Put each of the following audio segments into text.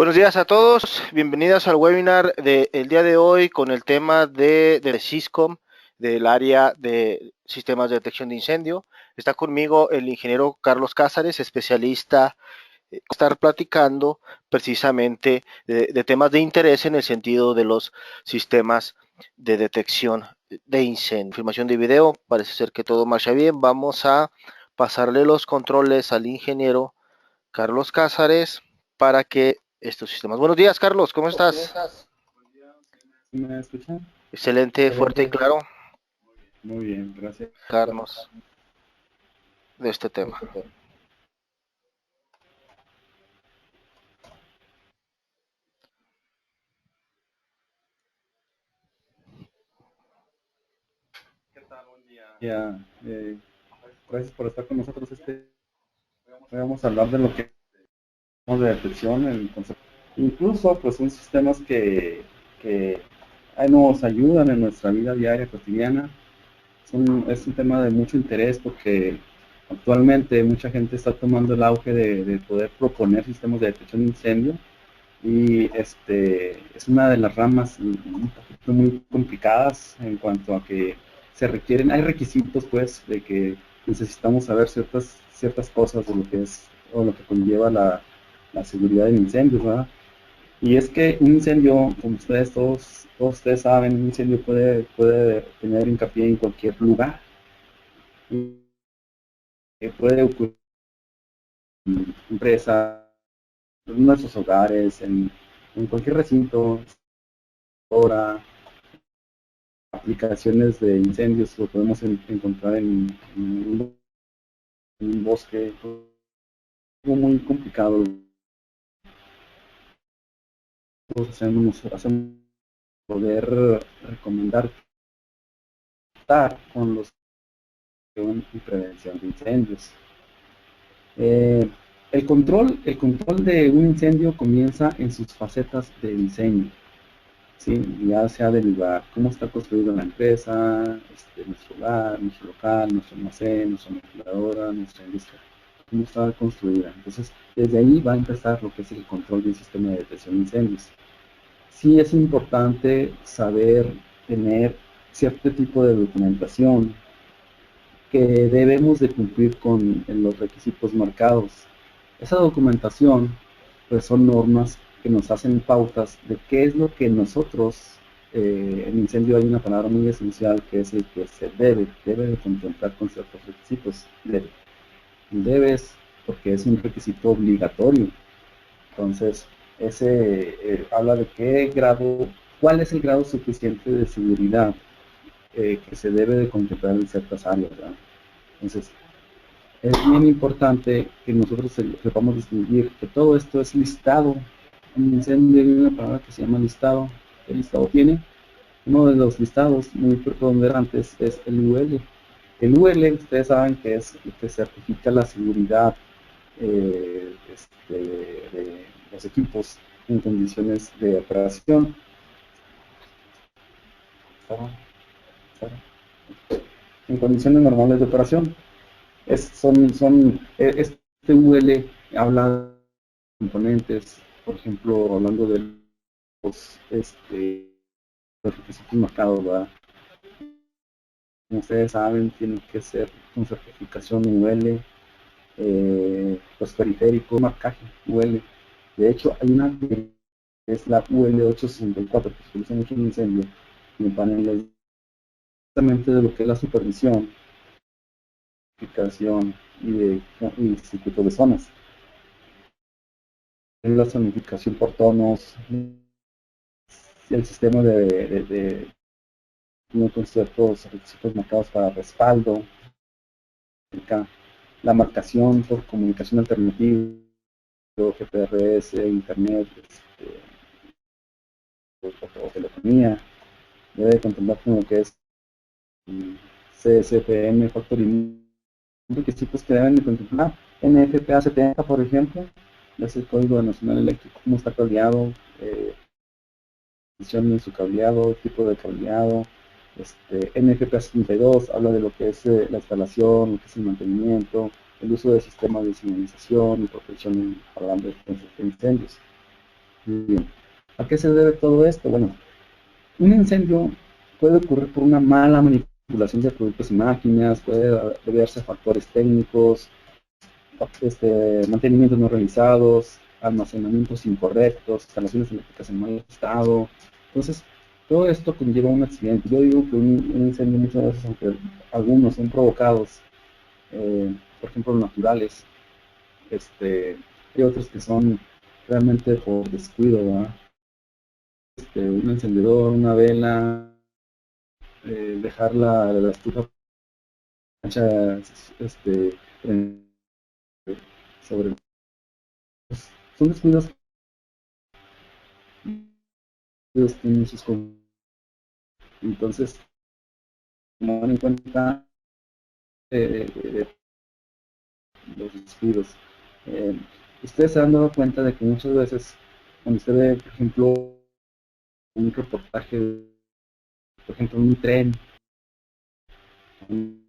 Buenos días a todos, bienvenidas al webinar del día de hoy con el tema de Syscom, del área de sistemas de detección de incendio. Está conmigo el ingeniero Carlos Cázares, especialista, estar platicando precisamente de temas de interés en el sentido de los sistemas de detección de incendio. Información de video, parece ser que todo marcha bien. Vamos a pasarle los controles al ingeniero Carlos Cázares para que estos sistemas. Buenos días, Carlos, ¿cómo estás? ¿Me escuchan? Excelente, fuerte y claro. Muy bien, gracias. Carlos, de este tema. Ya, gracias por estar con nosotros. Hoy vamos a hablar de lo que es de detección, el concepto. Incluso, pues, son sistemas que nos ayudan en nuestra vida diaria, cotidiana. Es un tema de mucho interés porque actualmente mucha gente está tomando el auge de poder proponer sistemas de detección de incendio. Y es una de las ramas un poquito muy complicadas en cuanto a que hay requisitos, pues, de que necesitamos saber ciertas cosas de lo que es o lo que conlleva la seguridad en incendios, ¿verdad? Y es que un incendio, como todos ustedes saben, un incendio puede tener hincapié en cualquier lugar. Y puede ocurrir en empresas, en nuestros hogares, en cualquier recinto, ahora aplicaciones de incendios lo podemos encontrar en un bosque, algo muy complicado. Hacemos poder recomendar estar con los y prevención de incendios. El control de un incendio comienza en sus facetas de diseño. ¿Sí? Ya sea del lugar, cómo está construida la empresa, nuestro hogar, nuestro local, nuestro almacén, nuestra maquiladora, nuestra industria, cómo está construida. Entonces, desde ahí va a empezar lo que es el control del sistema de detección de incendios. Sí es importante saber tener cierto tipo de documentación que debemos de cumplir con los requisitos marcados. Esa documentación, pues son normas que nos hacen pautas de qué es lo que nosotros, en incendio hay una palabra muy esencial que es el que se debe de contemplar con ciertos requisitos. Debes, porque es un requisito obligatorio. Entonces, ese habla de cuál es el grado suficiente de seguridad que se debe de contemplar en ciertas áreas, ¿verdad? Entonces, es bien importante que nosotros sepamos distinguir que todo esto es listado. En incendio hay una palabra que se llama listado. ¿Qué listado tiene? Uno de los listados muy preponderantes es el UL. El UL, ustedes saben que es el que certifica la seguridad de los equipos en condiciones de operación. En condiciones normales de operación. Este UL habla de componentes, por ejemplo, hablando de los requisitos marcados, ¿verdad? Como ustedes saben, tienen que ser con certificación UL, los periféricos, marcaje UL. De hecho, hay una que es la UL 864 que se utiliza mucho en incendio, en paneles, justamente de lo que es la supervisión, certificación y circuito de zonas. La zonificación por tonos, el sistema de con ciertos requisitos marcados para respaldo, la marcación por comunicación alternativa, GPRS, internet, o telefonía, debe contemplar como que es CSPM, Factory, requisitos que deben de contemplar. NFPA 70, por ejemplo, es el Código Nacional Eléctrico, cómo está cableado, en su cableado, tipo de cableado. NFPA 72 habla de lo que es la instalación, lo que es el mantenimiento, el uso de sistemas de señalización y protección hablando de incendios. Bien. ¿A qué se debe todo esto? Bueno, un incendio puede ocurrir por una mala manipulación de productos y máquinas, puede deberse a factores técnicos, mantenimientos no realizados, almacenamientos incorrectos, instalaciones eléctricas en mal estado. Entonces, todo esto conlleva un accidente. Yo digo que un incendio muchas veces, aunque algunos son provocados, por ejemplo, naturales, hay otros que son realmente por descuido, ¿verdad? Un encendedor, una vela, dejar la estufa este, sobre... Son descuidos que tienen sus... Entonces, tomar en cuenta eh, los descuidos. Eh, Ustedes se han dado cuenta de que muchas veces, cuando usted ve, por ejemplo, un reportaje, por ejemplo, un tren, un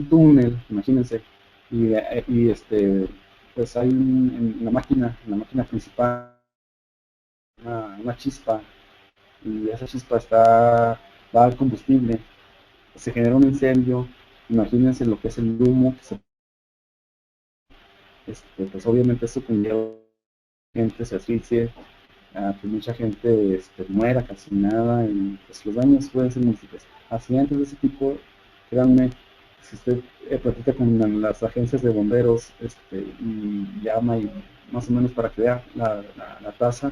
túnel, imagínense, pues hay en la máquina principal, una chispa, y esa chispa va al combustible, se genera un incendio, imagínense lo que es el humo, pues obviamente eso conlleva gente se asfixie, pues mucha gente muera calcinada y pues los daños pueden ser múltiples. Accidentes de ese tipo, créanme, si usted platica con las agencias de bomberos y llama y más o menos para que vea la tasa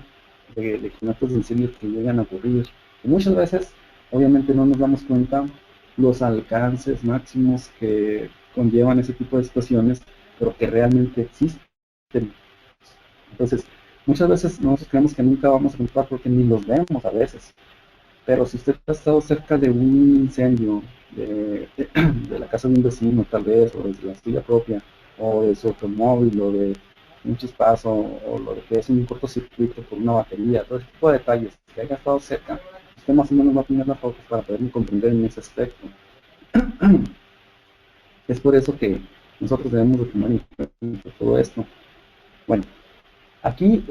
de actos de incendios que llegan a ocurrir. Y muchas veces, obviamente no nos damos cuenta los alcances máximos que conllevan ese tipo de situaciones, pero que realmente existen. Entonces, muchas veces nosotros creemos que nunca vamos a encontrar porque ni los vemos a veces. Pero si usted ha estado cerca de un incendio, de la casa de un vecino tal vez, o de la suya propia, o de su automóvil, o de un chispazo, o lo de que es un cortocircuito por una batería, todo ese tipo de detalles que haya estado cerca, usted más o menos va a tener las fotos para poderme comprender en ese aspecto. Es por eso que nosotros debemos de tomar en cuenta todo esto. Bueno, aquí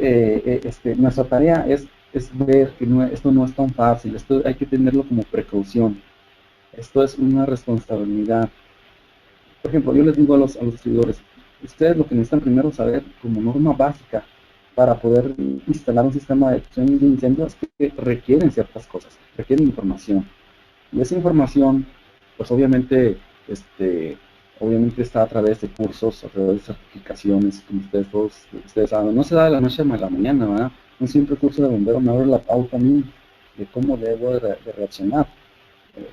nuestra tarea es ver que esto no es tan fácil, esto hay que tenerlo como precaución, esto es una responsabilidad. Por ejemplo, yo les digo a los distribuidores, ustedes lo que necesitan primero saber como norma básica para poder instalar un sistema de detección de incendios es que requieren ciertas cosas, requieren información. Y esa información, pues obviamente está a través de cursos, a través de certificaciones, como ustedes saben. No se da de la noche a la mañana, ¿verdad? Un simple curso de bombero me abre la pauta a mí de cómo debo de reaccionar.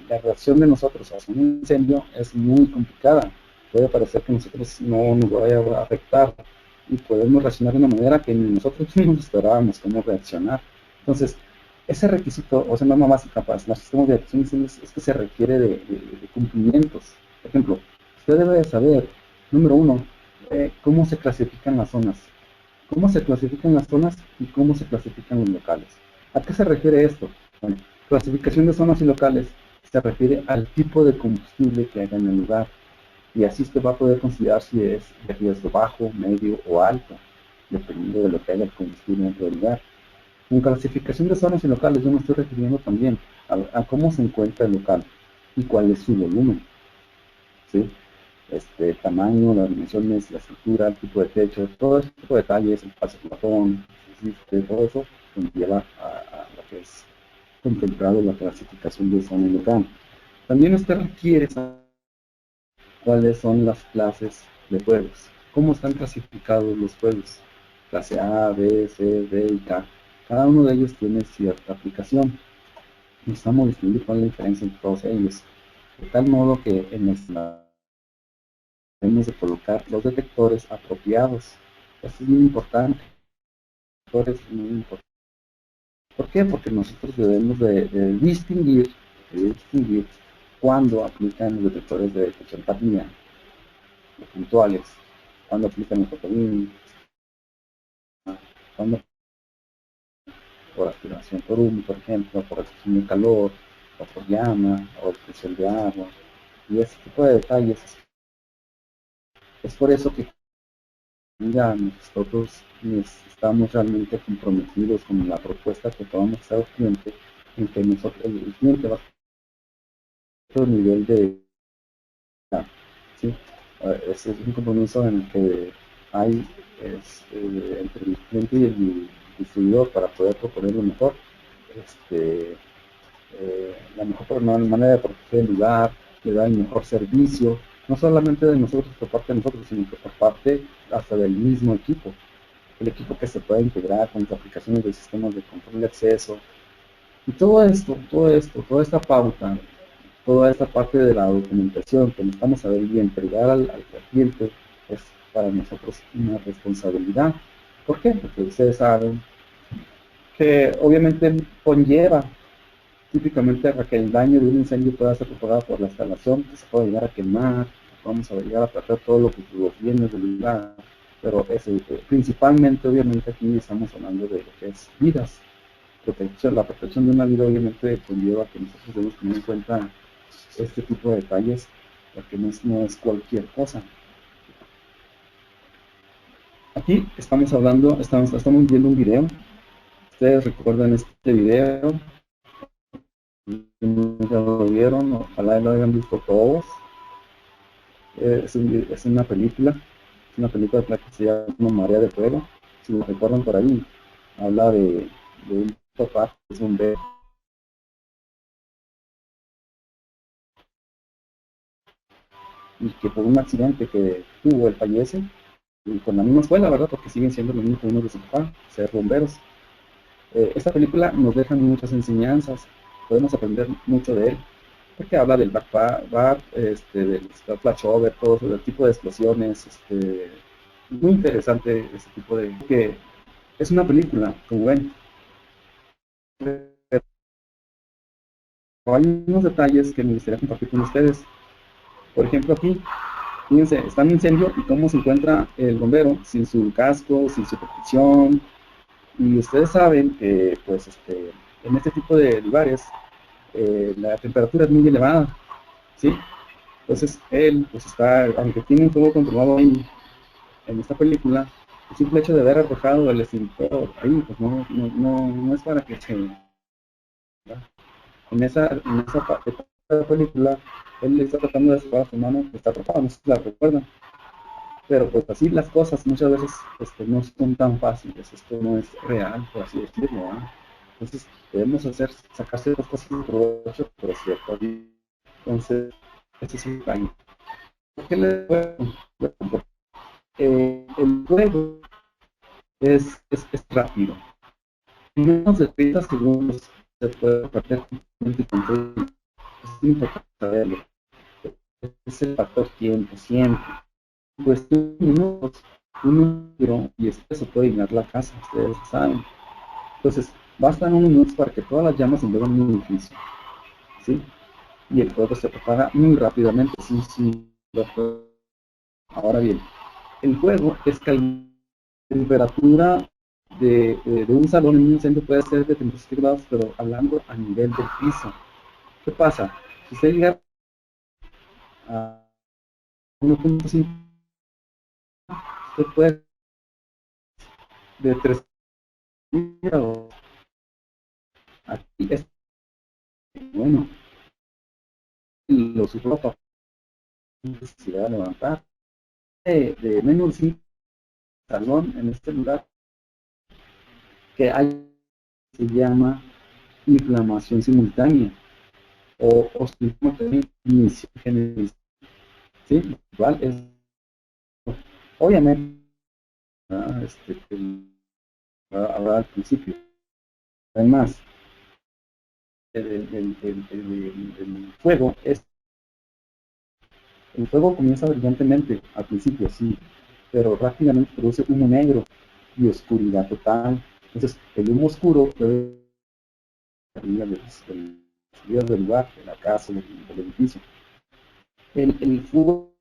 La reacción de nosotros hacia un incendio es muy complicada. Puede parecer que nosotros no nos vaya a afectar y podemos reaccionar de una manera que ni nosotros mismos esperábamos cómo reaccionar. Entonces, ese requisito, o sea, norma básica para los sistemas de detección de incendios es que se requiere de cumplimientos. Por ejemplo, usted debe de saber, número uno, cómo se clasifican las zonas. ¿Cómo se clasifican las zonas y cómo se clasifican los locales? ¿A qué se refiere esto? Bueno, clasificación de zonas y locales se refiere al tipo de combustible que haya en el lugar y así usted va a poder considerar si es de riesgo bajo, medio o alto, dependiendo de lo que haya el combustible dentro del lugar. En clasificación de zonas y locales yo me estoy refiriendo también a cómo se encuentra el local y cuál es su volumen, ¿sí? El tamaño, las dimensiones, la estructura, el tipo de techo, todo ese tipo de detalles, el paso platón, todo eso conlleva a lo que es contemplado la clasificación de zona y local. También usted requiere saber cuáles son las clases de juegos, cómo están clasificados los juegos, clase A, B, C, D y K. Cada uno de ellos tiene cierta aplicación. Necesitamos distinguir cuál es la diferencia entre todos ellos, de tal modo que en nuestra debemos de colocar los detectores apropiados. Esto es muy importante. Es muy importante. ¿Por qué? Porque nosotros debemos de distinguir cuando aplican los detectores de detección tardía, los puntuales, cuando aplican el fotolín, cuando por aspiración por humo, por ejemplo, por extracción de calor, o por llama, o presión de agua, y ese tipo de detalles. Es por eso que mira, nosotros estamos realmente comprometidos con la propuesta que podamos hacer al cliente, en que nosotros, el cliente va a otro nivel de, ¿sí? Ese es un compromiso en el que hay entre el cliente y el distribuidor para poder proponer lo mejor, este, la mejor manera de proteger el lugar, de dar el mejor servicio, no solamente de nosotros, por parte de nosotros, sino que por parte hasta del mismo equipo. El equipo que se pueda integrar con las aplicaciones de sistemas de control de acceso. Y toda esta pauta, toda esta parte de la documentación que necesitamos saber y entregar al cliente es para nosotros una responsabilidad. ¿Por qué? Porque ustedes saben que obviamente conlleva típicamente a que el daño de un incendio pueda ser propagado por la instalación, que se pueda llegar a quemar, vamos a llegar a tratar todo lo que los bienes del lugar, pero principalmente obviamente aquí estamos hablando de lo que es vidas. La protección de una vida obviamente conlleva que nosotros debemos tener en cuenta este tipo de detalles, porque no es cualquier cosa. Aquí estamos viendo un video. Ustedes recuerdan este video, ya lo vieron, ojalá lo hayan visto todos. Es una película que se llama Marea de Fuego. Si lo recuerdan por ahí, habla de un papá que es un bebé y que por un accidente que tuvo él fallece, y con la misma escuela, ¿verdad? Porque siguen siendo los mismos alumnos de su papá, ser bomberos. Esta película nos deja muchas enseñanzas, podemos aprender mucho de él, porque habla del backbar, del flashover, todo el tipo de explosiones, muy interesante este tipo de... que es una película, como ven, pero hay unos detalles que me gustaría compartir con ustedes. Por ejemplo, aquí, fíjense, está en un incendio y cómo se encuentra el bombero sin su casco, sin su protección. Y ustedes saben que, pues, en este tipo de lugares, la temperatura es muy elevada, ¿sí? Entonces, él, pues, aunque tiene un fuego controlado ahí, en esta película, el simple hecho de haber arrojado el extintor ahí, pues, no es para que se... En esa parte de la película, él le está tratando de salvar a su mano que está atrapada, no sé si la recuerdan. Pero pues así las cosas muchas veces no son tan fáciles, esto no es real, por así decirlo, ¿no? Entonces debemos sacar ciertas cosas de provecho, pero cierto. Entonces, ese es un detalle. ¿Por qué le el juego es rápido. En menos de 30 segundos se puede perder completamente el control. Es importante saberlo. Es el factor tiempo, siempre. Cuestión de minutos, un número y esto se puede llenar la casa, ustedes saben. Entonces, bastan unos minutos para que todas las llamas se invadan un edificio, ¿sí? Y el fuego se propaga muy rápidamente, sí. Ahora bien, el fuego es temperatura de un salón en un incendio puede ser de 37 grados, pero hablando a nivel del piso. ¿Qué pasa? Si usted llega a 1.5, usted puede de 3 grados. Aquí es bueno, los ropa se va a levantar de menos 5 salón en este lugar que hay se llama inflamación simultánea o también inicio génesis, ¿sí? Igual es obviamente habrá al principio. Además, el fuego el fuego comienza brillantemente al principio, sí, pero rápidamente produce humo negro y oscuridad total. Entonces, el humo oscuro puede salir del lugar, de la casa, del edificio. El fuego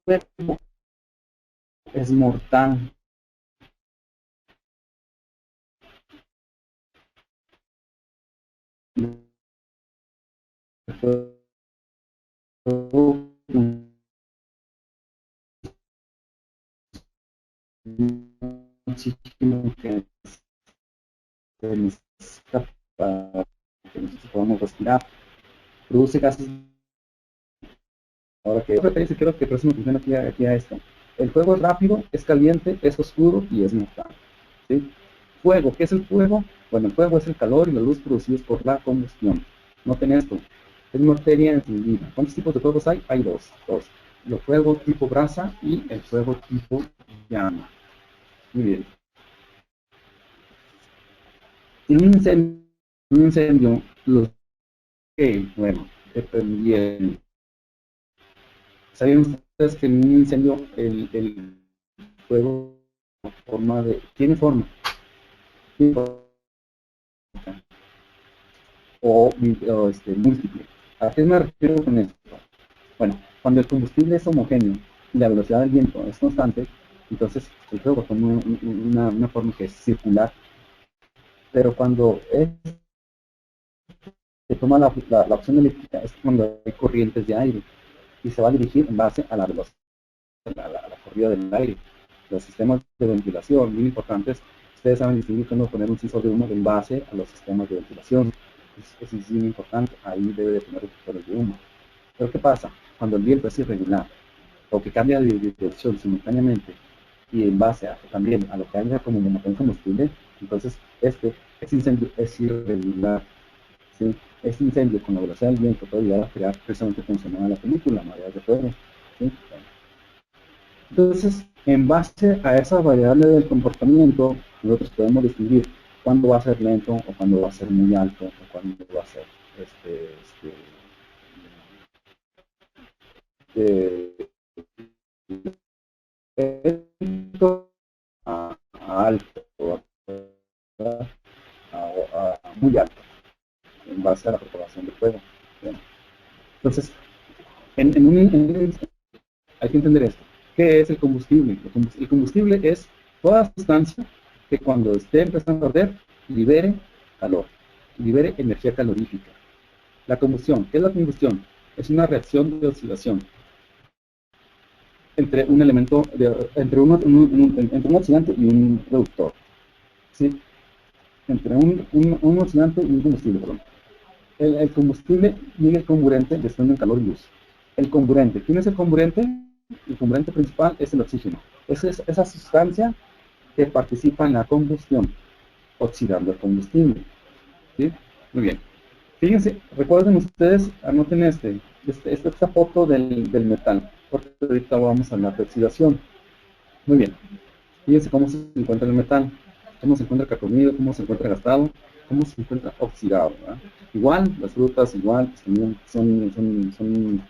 es mortal. El fuego oxígeno que necesita para que nosotros podamos respirar. Produce gases. Ahora que quiero que presten atención aquí a esto. El fuego es rápido, es caliente, es oscuro y es mortal. ¿Sí? Fuego, ¿qué es el fuego? Bueno, el fuego es el calor y la luz producidos por la combustión. Noten esto, es materia encendida. ¿Cuántos tipos de fuegos hay? Hay dos. El fuego tipo brasa y el fuego tipo llama. Muy bien. En un incendio, los que, bueno, dependieron. ¿Sabían ustedes que en un incendio el fuego tiene forma? O múltiple. ¿A qué me refiero con esto? Bueno, cuando el combustible es homogéneo y la velocidad del viento es constante, entonces el fuego toma una forma que es circular. Pero cuando se toma la opción eléctrica, es cuando hay corrientes de aire y se va a dirigir en base a la velocidad, la corrida del aire. Los sistemas de ventilación, muy importantes, ustedes saben distinguir cómo poner un sensor de humo en base a los sistemas de ventilación. Eso es muy importante, ahí debe de tener detectores de humo. Pero ¿qué pasa? Cuando el viento es irregular o que cambia de dirección simultáneamente y en base también a lo que haya como motor combustible, entonces este incendio es irregular. ¿Sí? Este incendio con la velocidad del viento puede llegar a crear precisamente como se llama la película, mareas de fuego. ¿Sí? Entonces, en base a esa variable del comportamiento, nosotros podemos distinguir cuándo va a ser lento o cuándo va a ser muy alto o cuándo va a ser alto muy alto en base a la propagación del fuego. Bien. Entonces, hay que entender esto. ¿Qué es el combustible? El combustible es toda sustancia que cuando esté empezando a arder, libere calor, libere energía calorífica. La combustión, ¿qué es la combustión? Es una reacción de oxidación entre un elemento, entre un oxidante y un reductor. ¿Sí? Entre un oxidante y un combustible, perdón. El combustible y el comburente desprenden calor y luz. El comburente, ¿quién es el comburente? El comburente principal es el oxígeno. Es esa sustancia que participa en la combustión, oxidando el combustible. ¿Sí? Muy bien. Fíjense, recuerden ustedes, anoten esta foto del metal, porque ahorita vamos a hablar de oxidación. Muy bien. Fíjense cómo se encuentra el metal, cómo se encuentra carcomido, cómo se encuentra gastado, cómo se encuentra oxidado. ¿Verdad? Igual, las frutas igual pues, también son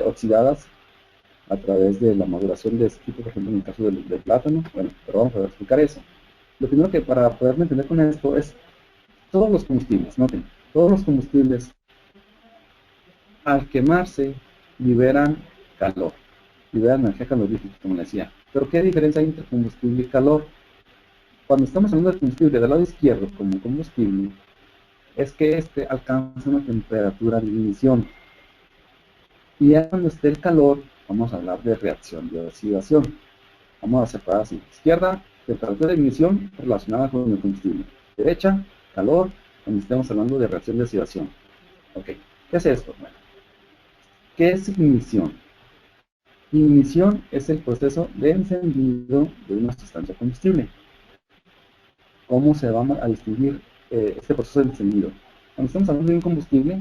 oxidadas a través de la maduración de este tipo, por ejemplo en el caso del plátano. Bueno, pero vamos a explicar eso. Lo primero que para poderme entender con esto es todos los combustibles, noten, todos los combustibles al quemarse liberan calor, liberan energía calorífica, como les decía. Pero ¿qué diferencia hay entre combustible y calor? Cuando estamos hablando de combustible del lado izquierdo como combustible, es que este alcanza una temperatura de ignición. Y ya cuando esté el calor, vamos a hablar de reacción de oxidación. Vamos a separar así. Izquierda, temperatura de ignición relacionada con el combustible. Derecha, calor, cuando estemos hablando de reacción de oxidación. Ok, ¿qué es esto? Bueno, ¿qué es ignición? Ignición es el proceso de encendido de una sustancia combustible. ¿Cómo se va a distinguir este proceso de encendido? Cuando estamos hablando de un combustible,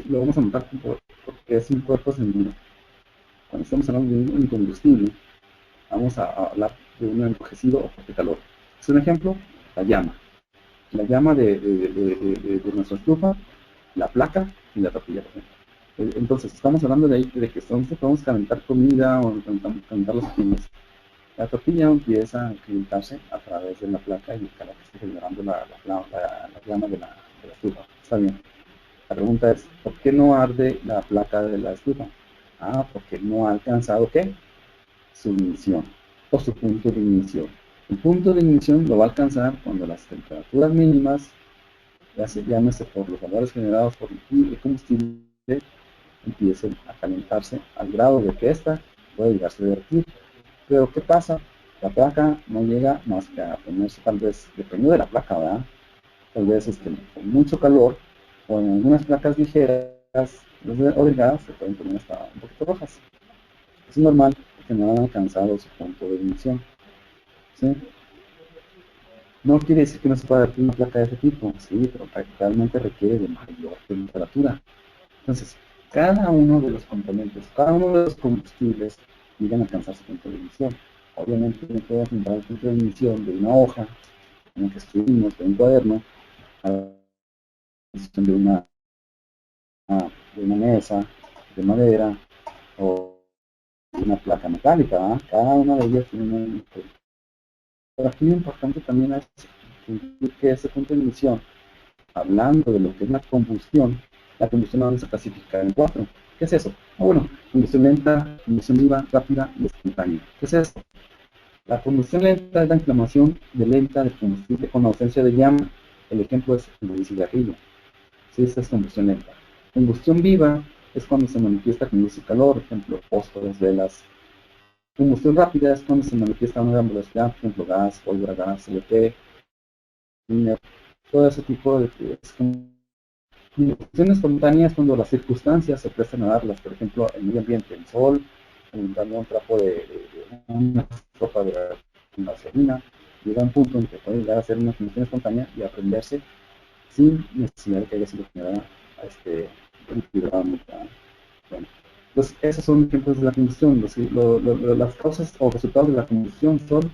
lo vamos a notar porque es un cuerpo encendido. Cuando estamos hablando de un combustible, vamos a hablar de un enrojecido o fuerte calor. Es un ejemplo, la llama. La llama de nuestra estufa, la placa y la tortilla, por ejemplo. Entonces, estamos hablando de ahí de que podemos calentar comida o calentar las tortillas. La tortilla empieza a calentarse a través de la placa y el calor que está generando la llama de la estufa. Está bien. La pregunta es, ¿por qué no arde la placa de la estufa? Ah, porque no ha alcanzado, ¿qué? Su ignición o su punto de ignición. El punto de ignición lo va a alcanzar cuando las temperaturas mínimas, ya se llámese por los valores generados por el combustible, empiecen a calentarse al grado de que ésta puede llegarse a derretir. Pero ¿qué pasa La placa no llega más que a ponerse, tal vez, dependiendo de la placa, ¿verdad? Tal vez con mucho calor, o en algunas placas ligeras o delgadas se pueden poner hasta un poquito rojas. Es normal que no hayan alcanzado su punto de ignición, ¿sí? No quiere decir que no se pueda adaptar una placa de ese tipo, sí, pero realmente requiere de mayor temperatura. Entonces, cada uno de los componentes, cada uno de los combustibles llegan a alcanzar su punto de ignición. Obviamente no puede alcanzar el punto de ignición de una hoja en la que escribimos, de un cuaderno, a la ignición de una mesa, de madera o de una placa metálica, ¿verdad? Cada una de ellas tiene una... Pero aquí lo importante también es que ese punto de ignición, hablando de lo que es la combustión la vamos a clasificar en 4. ¿Qué es eso? Bueno, combustión lenta, combustión viva, rápida y espontánea. ¿Qué es eso? La combustión lenta es la inflamación lenta del combustible con ausencia de llama. El ejemplo es el cigarrillo. Sí, esa es combustión lenta. Combustión viva es cuando se manifiesta con luz y calor, por ejemplo, fósforos, velas. Combustión rápida es cuando se manifiesta a una gran velocidad, por ejemplo, gas, pólvora, gas, LP, todo ese tipo de combustión espontánea es cuando las circunstancias se prestan a darlas, por ejemplo, el medio ambiente, el sol, dando un trapo de una ropa de gasolina, llega a un punto en que puede llegar a ser una combustión espontánea y aprenderse sin necesidad de que haya sido generada hidráulica. Bueno, entonces, esos son ejemplos de la combustión. Las causas o resultados de la combustión son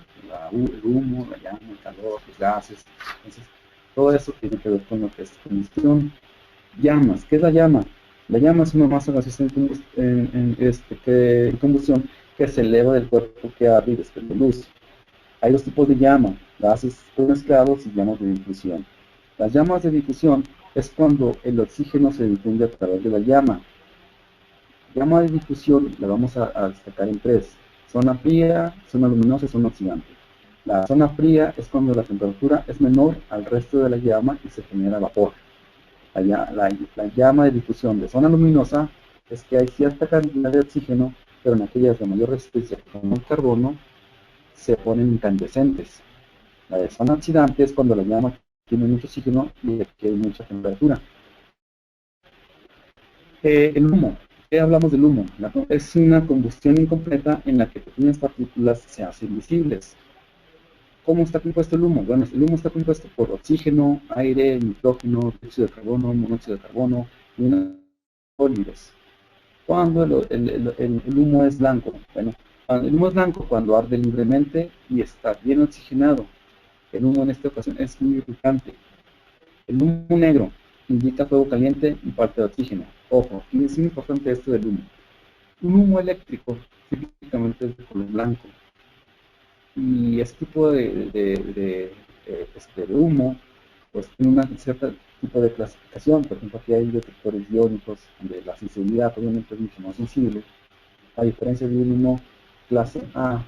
el humo, la llama, el calor, los gases. Entonces, todo eso tiene que ver con lo que es combustión. Llamas. ¿Qué es la llama? La llama es una masa gaseosa en combustión que se eleva del cuerpo que arde y desprende luz. Hay dos tipos de llama, gases mezclados y llamas de difusión. Las llamas de difusión es cuando el oxígeno se difunde a través de la llama. Llama de difusión la vamos a destacar en 3. Zona fría, zona luminosa y zona oxidante. La zona fría es cuando la temperatura es menor al resto de la llama y se genera vapor. La llama de difusión de zona luminosa es que hay cierta cantidad de oxígeno, pero en aquellas de mayor resistencia como el carbono se ponen incandescentes. La de zona oxidante es cuando la llama tiene mucho oxígeno y requiere mucha temperatura. El humo. ¿Qué hablamos del humo? Es una combustión incompleta en la que pequeñas partículas se hacen visibles. ¿Cómo está compuesto el humo? Bueno, el humo está compuesto por oxígeno, aire, nitrógeno, dióxido de carbono, monóxido de carbono y unos sólidos. Cuando el humo es blanco, bueno, el humo es blanco cuando arde libremente y está bien oxigenado. El humo en esta ocasión es muy irritante. El humo negro indica fuego caliente y parte de oxígeno. Ojo, aquí es muy importante esto del humo. Un humo eléctrico típicamente es de color blanco. Y este tipo de humo pues tiene un cierto tipo de clasificación. Por ejemplo, aquí hay detectores iónicos donde la sensibilidad obviamente es mucho más sensible, a diferencia de un humo clase A.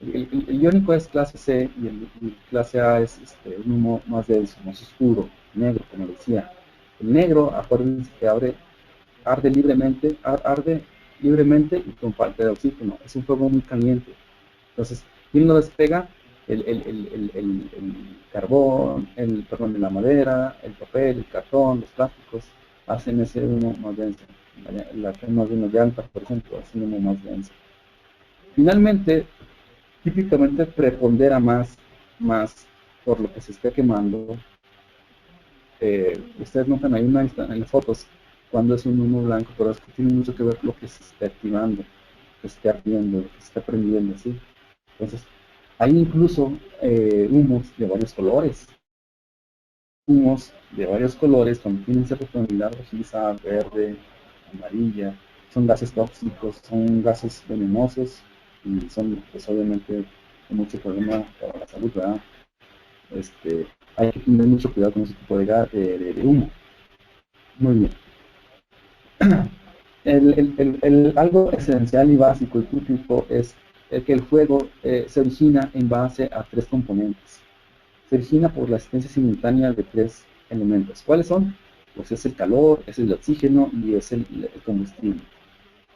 El iónico es clase C y el clase A es un humo más denso, más oscuro, negro, como decía. El negro, acuérdense que arde libremente y con falta de oxígeno. Es un fuego muy caliente. Entonces, ¿quién lo despega? El carbón, la madera, el papel, el cartón, los plásticos, hacen ese humo más denso. Las gemas de una llanta, por ejemplo, hacen un humo más denso. Finalmente, típicamente prepondera más por lo que se esté quemando. Ustedes notan ahí en las fotos cuando es un humo blanco, pero es que tiene mucho que ver lo que se está activando, que se está ardiendo, que se está prendiendo, ¿sí? Entonces, hay incluso humos de varios colores. Humos de varios colores, cuando tienen cierta tonalidad rojiza, verde, amarilla, son gases tóxicos, son gases venenosos y son, pues obviamente, mucho problema para la salud, ¿verdad? Hay que tener mucho cuidado con ese tipo de humo. Muy bien. Algo esencial y básico y típico es que el fuego se origina en base a 3 componentes. Se origina por la existencia simultánea de 3 elementos. ¿Cuáles son? Pues es el calor, es el oxígeno y es el combustible.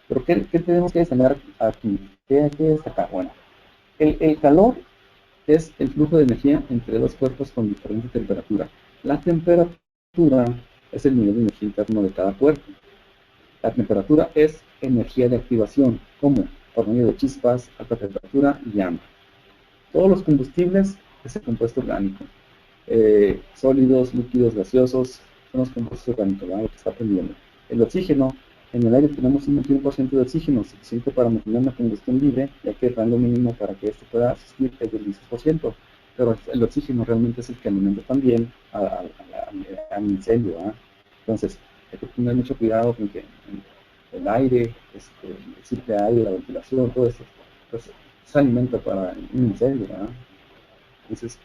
Pero ¿qué tenemos que destacar aquí? ¿Qué hay que destacar? Bueno, El calor es el flujo de energía entre dos cuerpos con diferente temperatura. La temperatura es el nivel de energía interno de cada cuerpo. La temperatura es energía de activación, como por medio de chispas, alta temperatura y llama. Todos los combustibles es el compuesto orgánico. Sólidos, líquidos, gaseosos, son los compuestos orgánicos, ¿verdad? Lo que está prendiendo. El oxígeno, en el aire tenemos un 21% de oxígeno, suficiente para mantener una combustión libre, ya que el rango mínimo para que esto pueda existir es del 16%. Pero el oxígeno realmente es el que alimenta también al incendio, ¿verdad? Entonces, hay que tener mucho cuidado con que el aire, el ciclo de aire, la ventilación, todo eso, pues, se alimenta para un incendio, ¿verdad? Entonces,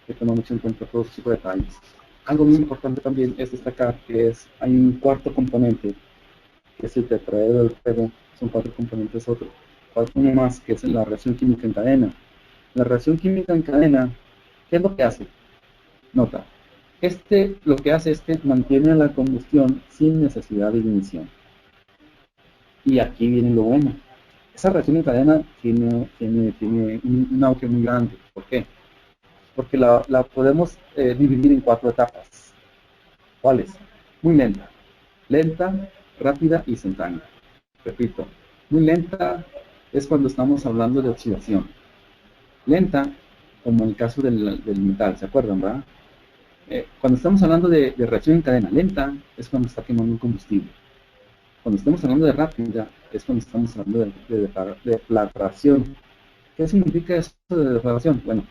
hay que tomar mucho en cuenta todos esos tipos de detalles. Algo muy importante también es destacar que hay un cuarto componente, que es el tetraedro del fuego. Son 4 componentes otros. Uno más, que es la reacción química en cadena. La reacción química en cadena, ¿qué es lo que hace? Nota, lo que hace es que mantiene la combustión sin necesidad de ignición. Y aquí viene lo bueno. Esa reacción en cadena tiene un auge muy grande. ¿Por qué? Porque la podemos dividir en 4 etapas. ¿Cuáles? Muy lenta. Lenta, rápida y instantánea. Repito, muy lenta es cuando estamos hablando de oxidación. Lenta, como en el caso del metal, ¿se acuerdan, verdad? Cuando estamos hablando de reacción en cadena lenta, es cuando está quemando un combustible. Cuando estamos hablando de rápida, es cuando estamos hablando de deflagración. ¿Qué significa eso de deflagración? Bueno,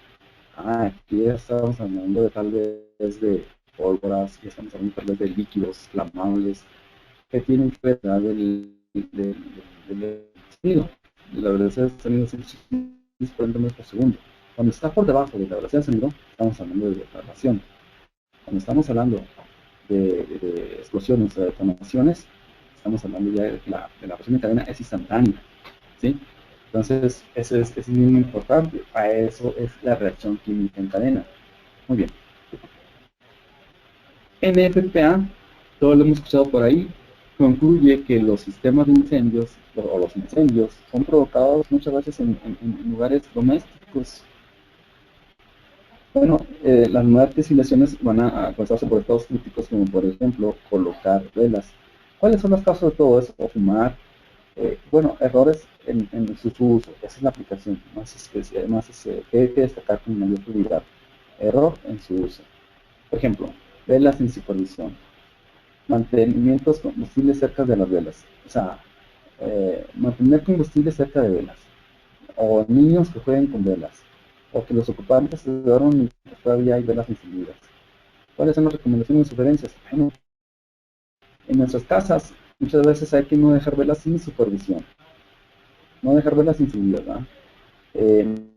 aquí ya estamos hablando de tal vez de pólvoras, ya estamos hablando tal vez de líquidos flamables, que tienen que ver del sonido. La velocidad del sonido es 40 metros por segundo. Cuando está por debajo de la velocidad del sonido, estamos hablando de deflagración. Cuando estamos hablando de explosiones o detonaciones, estamos hablando ya de la reacción de cadena es instantánea, ¿sí? Entonces, eso es muy importante. A eso es la reacción química en cadena. Muy bien. NFPA, todo lo hemos escuchado por ahí, concluye que los sistemas de incendios o los incendios son provocados muchas veces en lugares domésticos. Bueno, las muertes y lesiones van a causarse por estados críticos, como por ejemplo colocar velas. ¿Cuáles son las causas de todo eso? O fumar. Bueno, errores en su uso. Esa es la aplicación más especial, que hay que destacar con mayor prioridad. Error en su uso. Por ejemplo, velas sin supervisión. Mantenimientos combustibles cerca de las velas. O sea, mantener combustible cerca de velas. O niños que jueguen con velas. O que los ocupantes se duerman y todavía hay velas encendidas. ¿Cuáles son las recomendaciones y sugerencias? Bueno, en nuestras casas muchas veces hay que no dejar velas sin supervisión. No dejar velas encendidas, ¿verdad?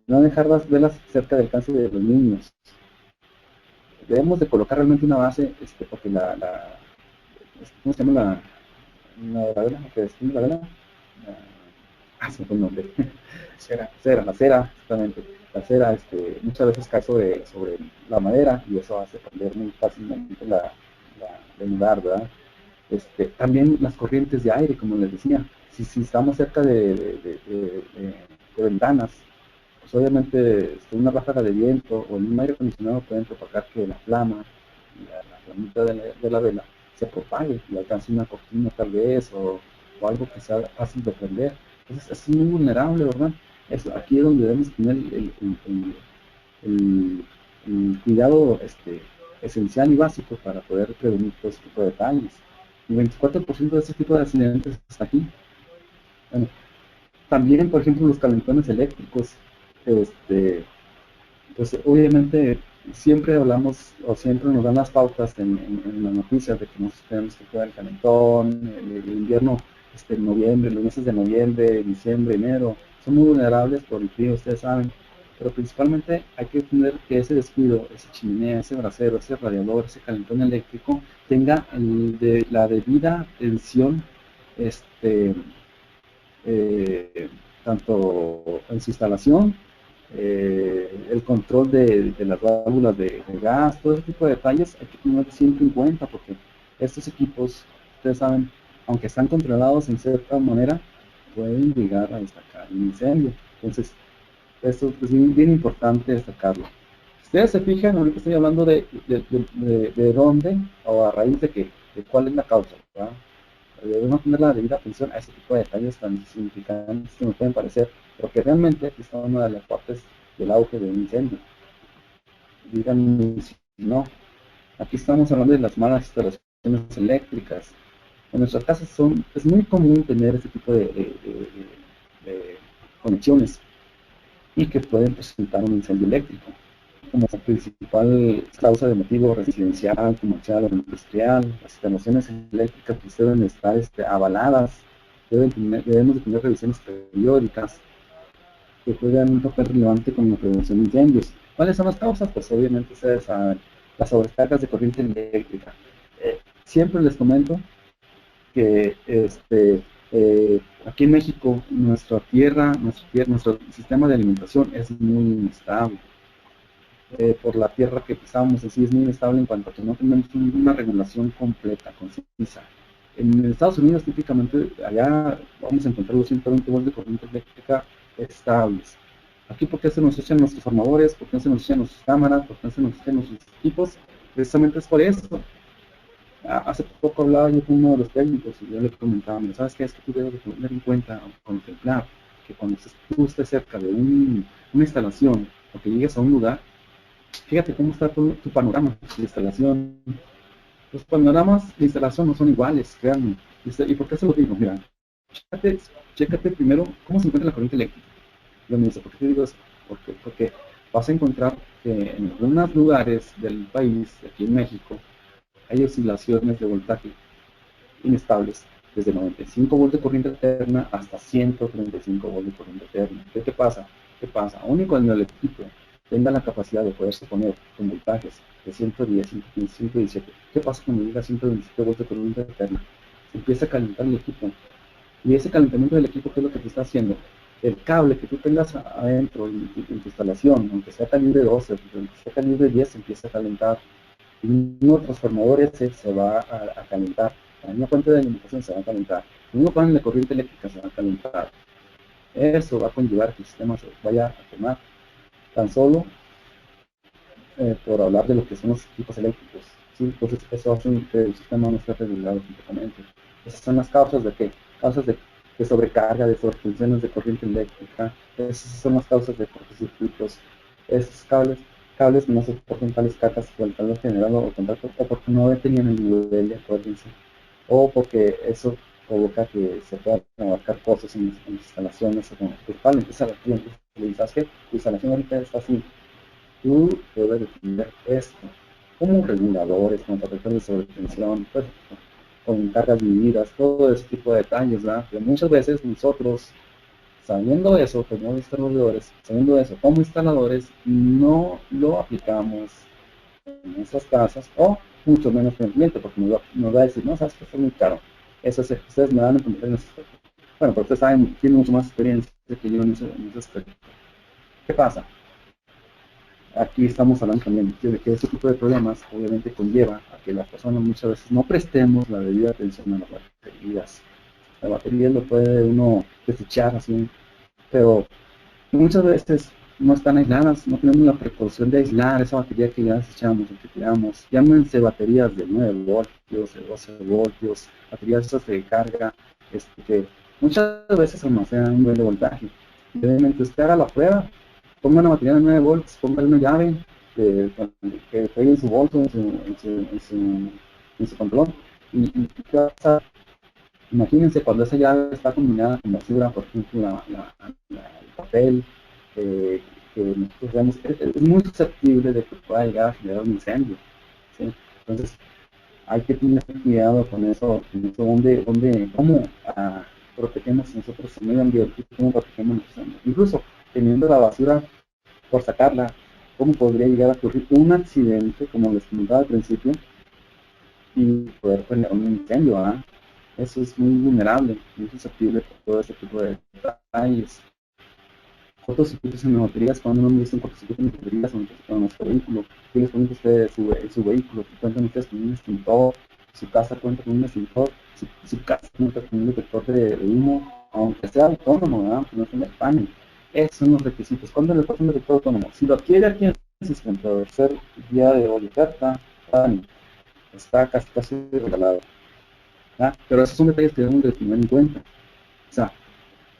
No dejar las velas cerca del alcance de los niños. Debemos de colocar realmente una base, porque ¿cómo se llama la vela? ¿Lo que describe la vela? Se me fue el nombre. La cera, exactamente. La cera muchas veces cae sobre la madera y eso hace perder muy fácilmente el lugar, ¿verdad? También las corrientes de aire, como les decía. Si estamos cerca de ventanas, pues obviamente una ráfaga de viento o un aire acondicionado pueden propagar que la flama, la flamita de la vela, se propague y alcance una cortina tal vez o algo que sea fácil de prender. Entonces es muy vulnerable, ¿verdad? Aquí es donde debemos tener el cuidado esencial y básico para poder prevenir todo este tipo de detalles. El 24% de este tipo de accidentes está aquí. Bueno, también, por ejemplo, los calentones eléctricos, pues obviamente siempre hablamos o siempre nos dan las pautas en las noticias de que nos tenemos que cuidar el calentón, el invierno, noviembre, los meses de noviembre, diciembre, enero, son muy vulnerables por el frío, ustedes saben, pero principalmente hay que tener que ese descuido, esa chimenea, ese brasero, ese radiador, ese calentón eléctrico tenga la debida atención, tanto en su instalación, el control de las válvulas de gas, todo ese tipo de detalles hay que tener siempre en cuenta porque estos equipos, ustedes saben, aunque están controlados en cierta manera, pueden llegar a destacar un incendio. Entonces, Eso es bien importante destacarlo. Si ustedes se fijan, ahorita estoy hablando de dónde o a raíz de qué, de cuál es la causa, ¿verdad? Debemos poner la debida atención a ese tipo de detalles tan significantes que nos pueden parecer, porque realmente aquí está una de las partes del auge de un incendio. Díganme si no. Aquí estamos hablando de las malas instalaciones eléctricas. En nuestras casas es muy común tener este tipo de conexiones y que pueden presentar un incendio eléctrico como principal causa de motivo residencial, comercial o industrial. Las instalaciones eléctricas pues, deben estar avaladas, debemos de tener revisiones periódicas que juegan un papel relevante con la prevención de incendios. ¿Cuáles son las causas? Pues obviamente ustedes saben, las sobrecargas de corriente eléctrica. Siempre les comento que aquí en México nuestro sistema de alimentación es muy inestable. Por la tierra que pisamos, así es muy inestable en cuanto a que no tenemos una regulación completa, concisa. En Estados Unidos típicamente allá vamos a encontrar los 120 voltios de corriente eléctrica estables. Aquí, ¿por qué se nos echan nuestros formadores? ¿Por qué se nos echan nuestras cámaras? ¿Por qué se nos echan nuestros equipos? Precisamente es por eso. Hace poco hablaba yo con uno de los técnicos y yo le comentaba, ¿sabes qué? Es que tú debes de tener en cuenta o contemplar que cuando tú estés cerca de una instalación o que llegues a un lugar, fíjate cómo está tu panorama de instalación. Los panoramas de instalación no son iguales, créanme. ¿Y por qué se lo digo? Mira, chécate primero cómo se encuentra la corriente eléctrica. Yo me dice, ¿por qué te digo eso? Porque vas a encontrar que en algunos lugares del país, aquí en México, hay oscilaciones de voltaje inestables, desde 95 voltios de corriente alterna hasta 135 voltios de corriente alterna. ¿Qué pasa? Aún y cuando el equipo tenga la capacidad de poderse poner con voltajes de 110, 115, 117, ¿qué pasa cuando llega a 127 voltios de corriente alterna? Se empieza a calentar el equipo. Y ese calentamiento del equipo, ¿qué es lo que te está haciendo? El cable que tú tengas adentro en tu instalación, aunque sea calibre 12, aunque sea calibre 10, se empieza a calentar. Y un transformador ese se va a calentar. La misma fuente de alimentación se va a calentar. El mismo panel de corriente eléctrica se va a calentar. Eso va a conllevar que el sistema se vaya a quemar. Tan solo por hablar de lo que son los equipos eléctricos. ¿Sí? Entonces eso hace que el sistema no esté regulado completamente. Esas son las causas de qué? Causas de sobrecarga, de sobretensiones de corriente eléctrica. Esas son las causas de cortocircuitos. Esos cables no soportan tales cargas por el calor generado o contacto, o porque no tenían el nivel de corriente, o porque eso provoca que se puedan abarcar cosas en las instalaciones, o como principal empieza la cliente y le dices que tu instalación ahorita está así. Tú debes definir esto como reguladores, con protectores de sobretensión, pues, con cargas divididas, todo ese tipo de detalles, ¿verdad? Pero muchas veces nosotros, sabiendo eso, como instaladores, sabiendo eso como instaladores, no lo aplicamos en esas casas, o mucho menos en el cliente, porque nos va a decir, no, sabes que esto es muy caro. Eso es, ustedes me van a entender en ese aspecto. Bueno, pero ustedes saben, tienen mucho más experiencia que yo en ese aspecto. ¿Qué pasa? Aquí estamos hablando también de que este tipo de problemas obviamente conlleva a que las personas muchas veces no prestemos la debida atención a las baterías. La batería lo puede uno desechar así, pero muchas veces no están aisladas, no tenemos la precaución de aislar esa batería que ya desechamos o que tiramos. Llámense baterías de 9 voltios, de 12 voltios, baterías esas de carga, que muchas veces almacenan un nivel de voltaje. Y obviamente usted haga la prueba, ponga una batería de 9 volts, póngale una llave que pegue en su bolso, en su pantalón, y ¿qué va a pasar? Imagínense cuando esa llave está combinada con basura, por ejemplo, el papel, que nosotros vemos, es muy susceptible de que pueda llegar a generar un incendio, ¿sí? Entonces, hay que tener cuidado con eso, cómo protegemos nosotros el medio ambiente, cómo protegemos nuestro ambiente. Incluso teniendo la basura por sacarla, cómo podría llegar a ocurrir un accidente, como les comentaba al principio, y poder generar un incendio, ¿ah? Eso es muy vulnerable, muy susceptible por todo este tipo de detalles. Cortocircuitos en las baterías, cuando uno dice un cortocircuito en las baterías, con nuestro vehículo, ¿qué les ponen ustedes su vehículo? ¿Cuentan ustedes con un extintor? ¿Su casa cuenta con un extintor? ¿Su casa cuenta con un detector de humo? Aunque sea autónomo, ¿verdad? Que no tenga panel. Esos son los requisitos. ¿Cuándo le pasa un director autónomo? Si lo adquiere aquí en el sistema, por ser día de hoy oferta, está casi regalado. Pero esos son detalles que debemos de tener en cuenta. O sea,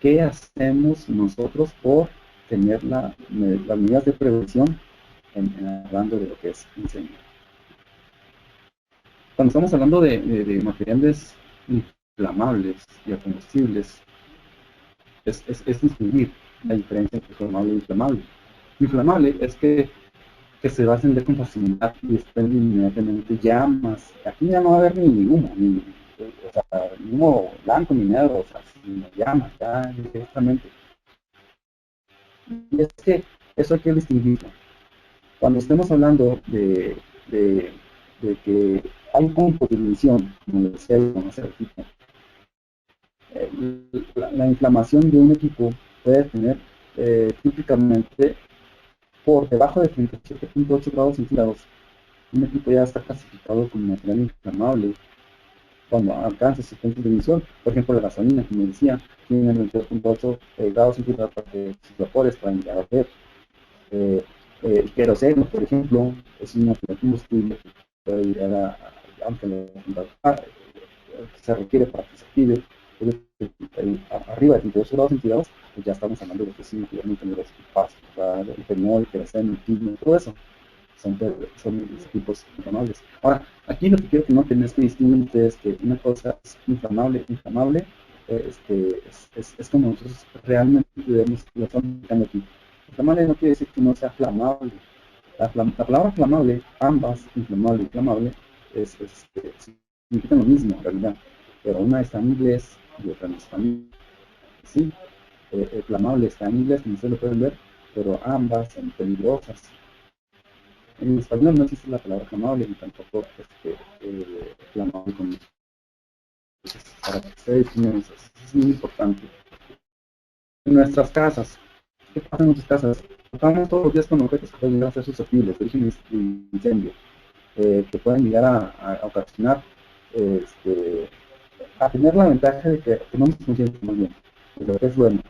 ¿qué hacemos nosotros por tener las medidas de prevención hablando de lo que es incendio? Cuando estamos hablando de materiales inflamables y combustibles, es distinguir la diferencia entre inflamable e inflamable. Inflamable es que se va a encender con facilidad y desprende inmediatamente llamas. Aquí ya no va a haber ni humo, ni humo blanco ni negro, o sea, ni llamas, ya directamente. Y es que eso hay que distinguirlo. Cuando estemos hablando de que hay puntos de ignición, como decía el equipo, la inflamación de un equipo puede tener típicamente por debajo de 37.8 grados centígrados. Un equipo ya está clasificado como material inflamable cuando alcanza sus puntos de ignición. Por ejemplo, la gasolina, como decía, tiene 22.8 grados centígrados para que sus vapores puedan llegar a ver. El queroseno, por ejemplo, es un material combustible que puede llegar aunque se requiere para que se active arriba de 38 grados centígrados, pues ya estamos hablando de que sí, realmente los el fenol, el queroseno, el quimo, todo eso son tipos inflamables. Ahora, aquí lo que quiero que noten es que distinguen ustedes que una cosa es inflamable, es como nosotros realmente debemos, lo estamos explicando aquí. Inflamable no quiere decir que no sea flamable. La palabra flamable, ambas, inflamable y flamable, significan lo mismo en realidad, pero una está en inglés y otra en español. Sí, flamable está en inglés, como ustedes lo pueden ver, pero ambas son peligrosas. En español no existe la palabra flamable ni tampoco flamable con para que ustedes entiendan eso. Es muy importante. En nuestras casas, ¿qué pasa en nuestras casas? Tratamos todos los días con objetos que pueden llegar a ser susceptibles de origen de incendio, que pueden llegar a ocasionar, a tener la ventaja de que tenemos conciencia más bien de lo que es bueno.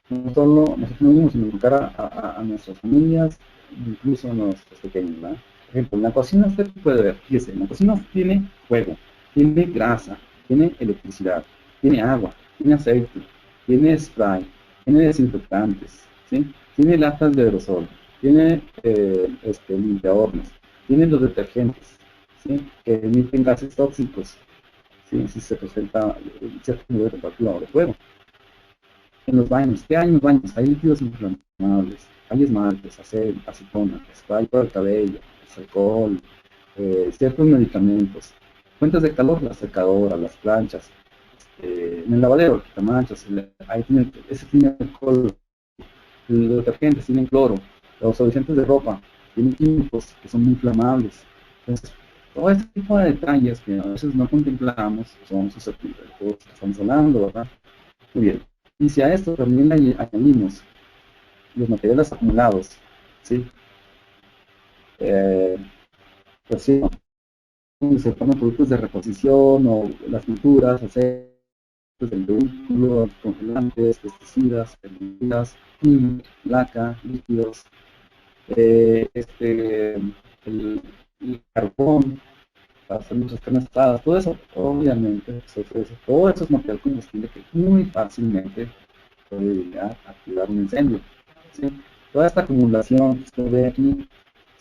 No solo nosotros mismos, sino educar a nuestras familias, incluso a nuestros pequeños, ¿verdad? Por ejemplo, en la cocina usted puede ver, fíjese, en la cocina tiene fuego, tiene grasa, tiene electricidad, tiene agua, tiene aceite, tiene spray, tiene desinfectantes, ¿sí? Tiene latas de aerosol, tiene limpiahornos, tiene los detergentes, ¿sí? Que emiten gases tóxicos, ¿sí? Si se presenta cierto nivel de temperatura o de fuego. En los baños, ¿qué hay en los baños? Hay líquidos inflamables, hay esmaltes, acetona, spray para el cabello, alcohol, ciertos medicamentos. Fuentes de calor, la secadora, las planchas, en el lavadero, quitamanchas, ahí tiene, ese tiene alcohol, los detergentes tienen cloro, los solventes de ropa tienen químicos que son inflamables. Entonces, todo este tipo de detalles que a veces no contemplamos son susceptibles de todo lo que estamos hablando, ¿verdad? Muy bien. Y si a esto también añadimos los materiales acumulados, ¿sí? Pues sí, se ponen productos de reposición o las pinturas, aceites del vehículo, congelantes, pesticidas, herbicidas, laca, líquidos, el carbón, para hacer muchas carnes asadas, todo eso, obviamente, todo eso es material combustible que muy fácilmente puede llegar a activar un incendio, ¿sí? Toda esta acumulación que usted ve aquí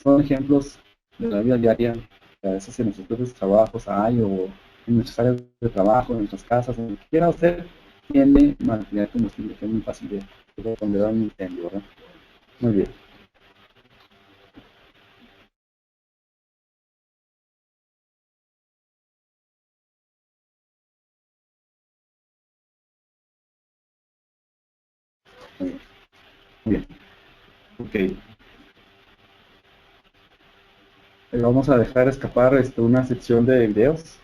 son ejemplos de la vida diaria que a veces en nuestros propios trabajos hay, o en nuestras áreas de trabajo, en nuestras casas, en lo que quiera usted, tiene material combustible que es muy fácil de responder a un incendio, ¿verdad? Muy bien. Muy bien. Muy bien. Ok. Vamos a dejar escapar una sección de videos.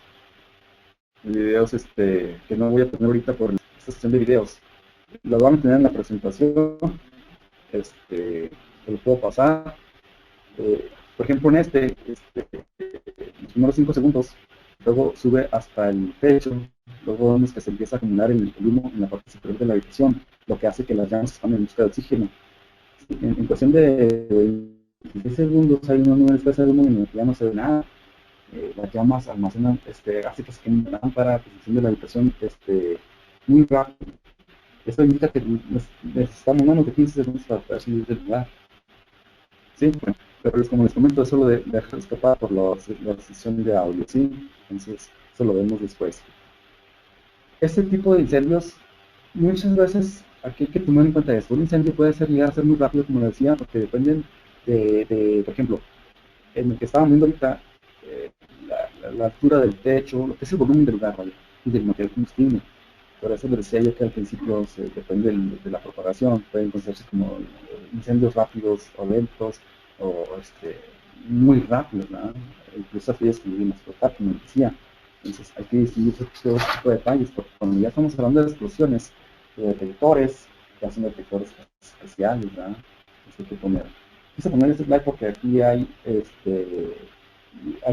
Que no voy a tener ahorita por esta sección de videos. Lo van a tener en la presentación. Lo puedo pasar. Por ejemplo, en los primeros 5 segundos, luego sube hasta el techo, luego vemos que se empieza a acumular el humo en la parte superior de la habitación. lo que hace que las llamas están en busca de oxígeno. En cuestión de 10 segundos hay una especie de humo que ya no se ve nada. Las llamas almacenan, hace que se queme una lámpara, que se enciende la habitación muy rápido. Esto indica que necesitamos menos de 15 segundos para poder salir del lugar. Sí, bueno, pero como les comento, es solo de dejar escapar por la sesión de audio, ¿sí? Entonces, eso lo vemos después. Este tipo de incendios, muchas veces, aquí hay que tomar en cuenta esto. Un incendio puede llegar a ser muy rápido, como decía, porque dependen por ejemplo, en el que estábamos viendo ahorita, la altura del techo, lo que es el volumen del lugar, ¿vale? Y del material combustible. Por eso les decía yo que al principio depende de la propagación, pueden encontrarse como incendios rápidos o lentos, o muy rápidos, ¿no? Incluso aquellos que vienen a explotar, como decía. Entonces hay que distinguir todo este tipo de detalles, porque cuando ya estamos hablando de explosiones, de detectores, ya son detectores especiales, ¿verdad? Hay que poner. Quise poner este slide porque aquí hay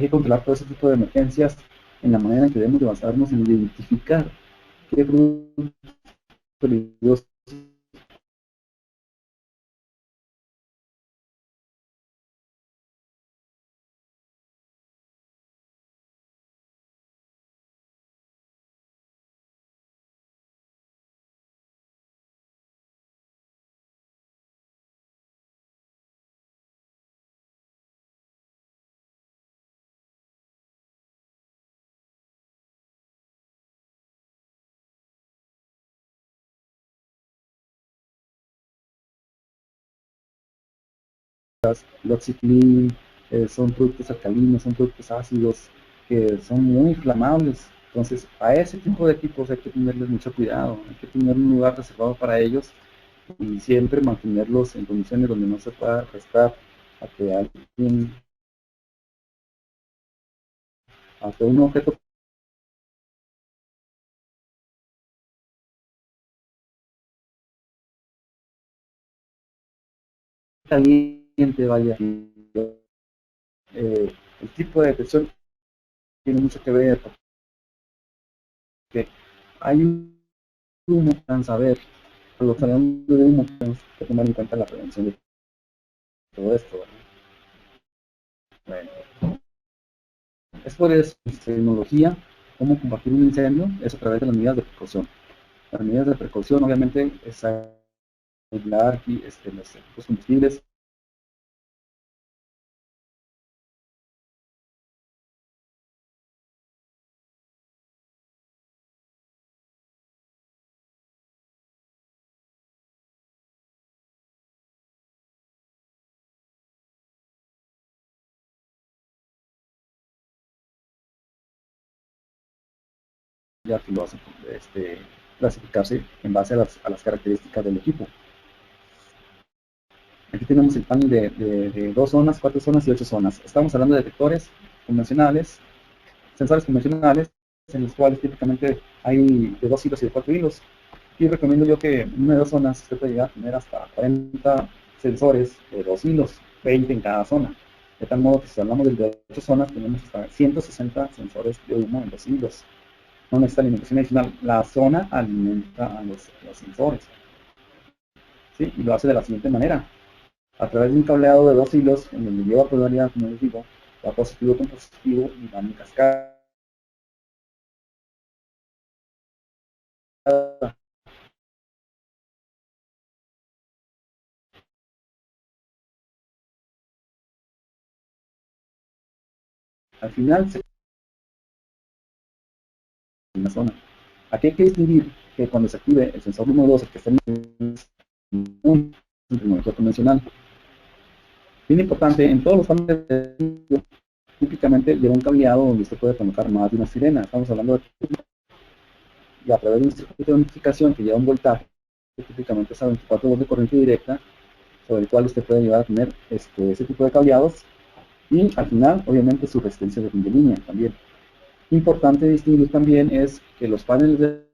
que controlar todo ese tipo de emergencias en la manera en que debemos de basarnos en identificar qué productos peligrosos Clean, son productos alcalinos, son productos ácidos, que son muy inflamables. Entonces, a ese tipo de equipos hay que tenerles mucho cuidado, hay que tener un lugar reservado para ellos y siempre mantenerlos en condiciones donde no se pueda prestar a que alguien, a que un objeto caliente vaya. El tipo de detección tiene mucho que ver, porque hay un humo, para saber, lo que hablamos de humo, tenemos que tomar en cuenta la prevención de todo esto, ¿verdad? Bueno, es por eso tecnología, cómo combatir un incendio, es a través de las medidas de precaución. Las medidas de precaución, obviamente, es aislar aquí los combustibles. Ya que lo hacen clasificarse en base a las características del equipo. Aquí tenemos el panel de 2 zonas, 4 zonas y 8 zonas. Estamos hablando de detectores convencionales, sensores convencionales, en los cuales típicamente hay de 2 hilos y de 4 hilos. Y recomiendo yo que en una de 2 zonas usted puede llegar a tener hasta 40 sensores de 2 hilos, 20 en cada zona. De tal modo que si hablamos de 8 zonas, tenemos hasta 160 sensores de humo en 2 hilos. No necesita alimentación adicional. La zona alimenta a los sensores. ¿Sí? Y lo hace de la siguiente manera. A través de un cableado de 2 hilos, en donde lleva polaridad, como les digo, va positivo con positivo y van en cascada. Al final se en la zona. Aquí hay que distinguir que cuando se active el sensor número 2, el que está en un tecnología convencional. Bien importante, en todos los paneles de video, típicamente lleva un cableado donde usted puede colocar más de una sirena. Estamos hablando de y a través de un circuito de notificación que lleva un voltaje, que típicamente es a 24 volts de corriente directa, sobre el cual usted puede llevar a tener ese tipo de cableados y al final, obviamente, su resistencia de línea también. Importante distinguir también es que los paneles de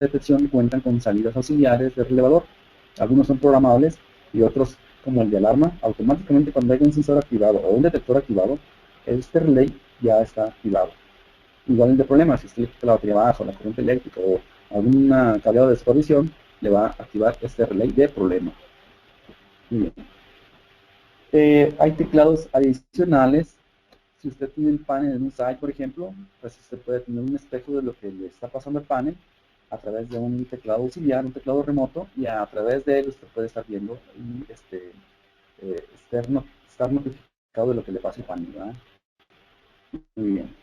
detección cuentan con salidas auxiliares de relevador. Algunos son programables y otros, como el de alarma, automáticamente cuando hay un sensor activado o un detector activado, este relay ya está activado. Igual el de problemas, si usted le quita la batería baja, la corriente eléctrica o algún cableado de supervisión, le va a activar este relay de problema. Muy bien. Hay teclados adicionales. Si usted tiene el panel en un site, por ejemplo, pues usted puede tener un espejo de lo que le está pasando al panel a través de un teclado auxiliar, un teclado remoto, y a través de él usted puede estar viendo y estar notificado de lo que le pasa al panel, ¿verdad? Muy bien.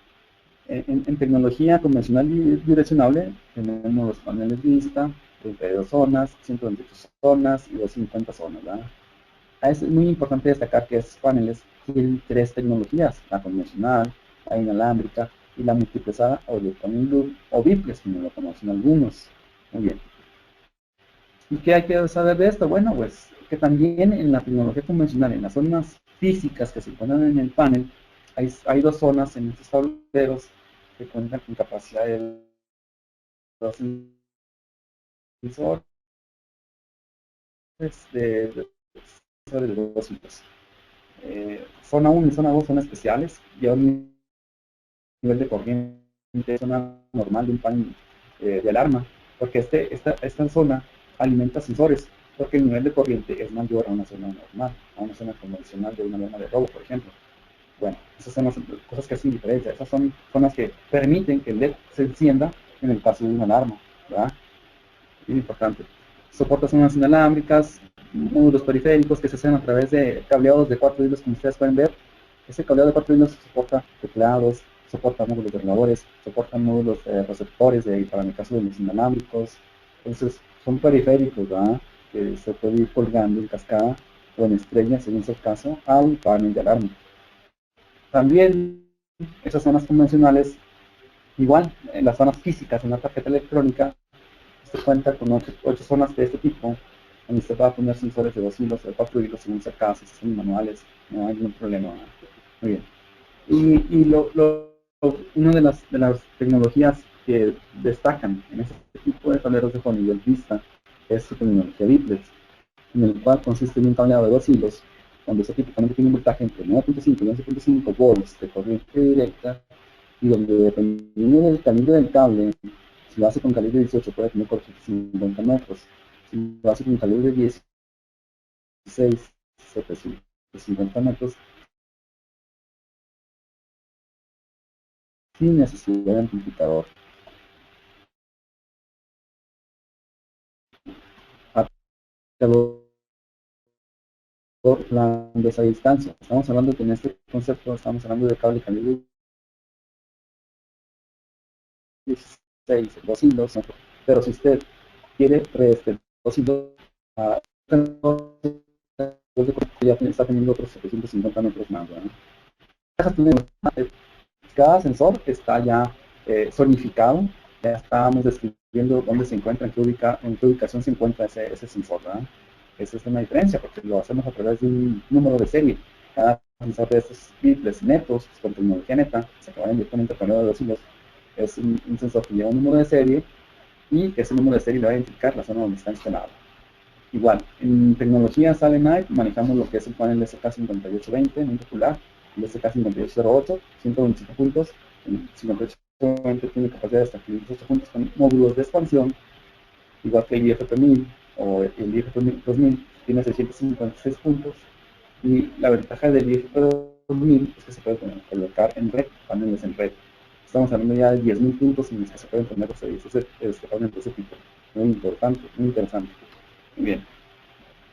En tecnología convencional y direccionable tenemos los paneles de vista, 32 zonas, 128 zonas y 250 zonas, ¿verdad? Es muy importante destacar que estos paneles tienen tres tecnologías: la convencional, la inalámbrica y la multiplexada o biplex, como lo conocen algunos. Muy bien. ¿Y qué hay que saber de esto? Bueno, pues que también en la tecnología convencional, en las zonas físicas que se encuentran en el panel, hay dos zonas en estos tableros que cuentan con capacidad de dos sensores de dos hilos. Zona 1 y zona 2 son especiales, y a un nivel de corriente, zona normal de un panel de alarma, porque esta zona alimenta sensores, porque el nivel de corriente es mayor a una zona normal, a una zona convencional de una alarma de robo, por ejemplo. Bueno, esas son las cosas que hacen diferencia. Esas son las que permiten que el LED se encienda en el caso de una alarma, ¿verdad? Muy importante. Soporta zonas inalámbricas, módulos periféricos que se hacen a través de cableados de 4 hilos, como ustedes pueden ver. Ese cableado de 4 hilos soporta teclados, soporta módulos de reguladores, soporta módulos receptores para el caso de los inalámbricos. Entonces, son periféricos, ¿verdad?, que se puede ir colgando en cascada o en estrella, según sea el caso, al panel de alarma. También esas zonas convencionales, igual en las zonas físicas, en la tarjeta electrónica, se cuenta con 8 zonas de este tipo, donde se va a poner sensores de 2 hilos o de 4 hilos según sea el caso, si son manuales, no hay ningún problema. Muy bien. Y una de las tecnologías que destacan en este tipo de tableros de Honeywell Vista es su tecnología biplex, en el cual consiste en un cableado de 2 hilos, donde se típicamente tiene un voltaje entre 9.5 y 11.5 volts de corriente directa, y donde, dependiendo del calibre del cable, si lo hace con calibre 18 puede tener corriente de 50 metros, si lo hace con calibre 16, 750 metros, sin necesidad de amplificador. Plan de esa distancia. Estamos hablando que en este concepto estamos hablando de cable calibre 16, 2 hilos, pero si usted quiere 2 hilos, ya está teniendo otros 750 metros más, ¿verdad? Cada sensor está ya zonificado, ya estábamos describiendo dónde se encuentra, en qué ubicación se encuentra ese sensor, ¿verdad? Esa es una diferencia, porque lo hacemos a través de un número de serie. Cada sensor de estos bits netos, con tecnología neta, se acaban directamente con el de 2 hilos, es un sensor que lleva un número de serie, y ese número de serie le va a identificar la zona donde está instalado. Igual, en tecnología Silent Night manejamos lo que es el panel SK5820, muy popular, el SK5808, 127 puntos, el 5820 tiene capacidad de hasta 508 puntos con módulos de expansión, igual que el IFP1000 o el IFP2000 tiene 656 puntos, y la ventaja del IFP2000 es que se puede colocar en red, paneles en red. Estamos hablando ya de 10.000 puntos en los que se pueden poner los paneles de ese tipo. Muy importante, muy interesante. Muy bien.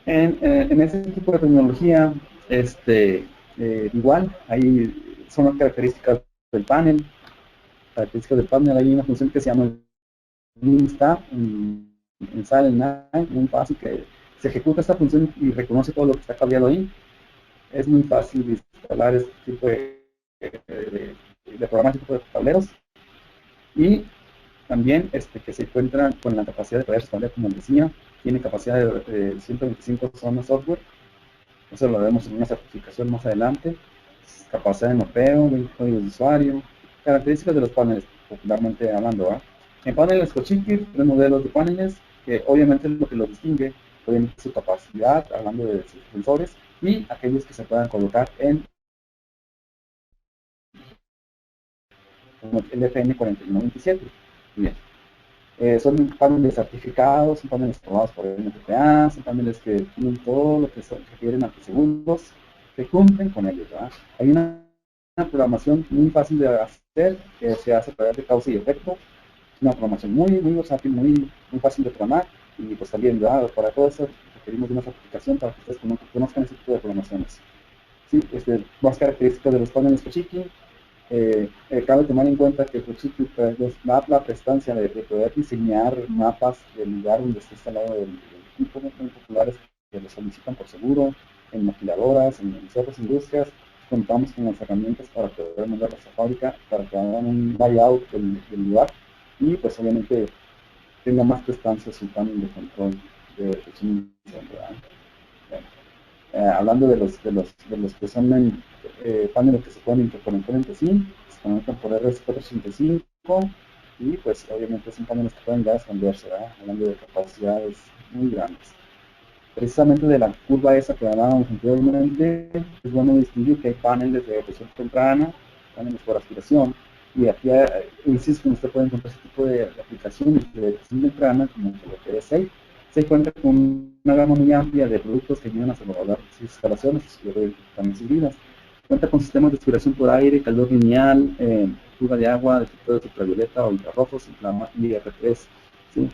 En ese tipo de tecnología, igual, son las características del panel. Hay una función que se llama lista en Silent Night, muy fácil, que se ejecuta esta función y reconoce todo lo que está cableado ahí. Es muy fácil instalar este tipo de programas, este tipo de tableros, y también que se encuentra con la capacidad de poder responder, como les decía, tiene capacidad de 125 zonas software. Eso lo vemos en una certificación más adelante. Capacidad de mapeo, 20 códigos de usuario. Características de los paneles, popularmente hablando, ¿eh? En paneles Cochiti, 3 modelos de paneles, que obviamente lo que los distingue es su capacidad, hablando de sus sensores, y aquellos que se puedan colocar en como el FN4127. Bien. Son paneles certificados, son paneles aprobados por el NFPA, son paneles que tienen todo lo que requieren antisegundos, que cumplen con ellos, ¿verdad? Hay una programación muy fácil de hacer, que se hace a través de causa y efecto. Es una programación muy versátil, muy fácil de programar, y pues también, ¿verdad? Para todo eso requerimos de una certificación para que ustedes conozcan ese tipo de programaciones. Sí, más características de los paneles Fushiki. Cabe tomar en cuenta que Fushiki nos da la prestancia de poder diseñar mapas del lugar donde está instalado el equipo, muy populares que lo solicitan por seguro, en maquiladoras, en ciertas industrias. Contamos con las herramientas para poder mandarlas a fábrica, para que hagan un layout del lugar y pues obviamente tenga más prestancia su panel de control de detección incendio. Hablando de los que son paneles que se pueden interconectar entre sí, se conectan por RS485 y pues obviamente son paneles que pueden ya esconderse, hablando de capacidades muy grandes. Precisamente de la curva esa que hablábamos anteriormente, es bueno distinguir que hay paneles de detección temprana, paneles por aspiración, y aquí insisto que usted puede encontrar ese tipo de aplicaciones de detección temprana, como lo que es SAFE. Se cuenta con una gama muy amplia de productos que ayudan a salvaguardar sus instalaciones y también sus vidas. Cuenta con sistemas de aspiración por aire, calor lineal, fuga de agua, detectores ultravioleta o infrarrojos y IR3. ¿Sí?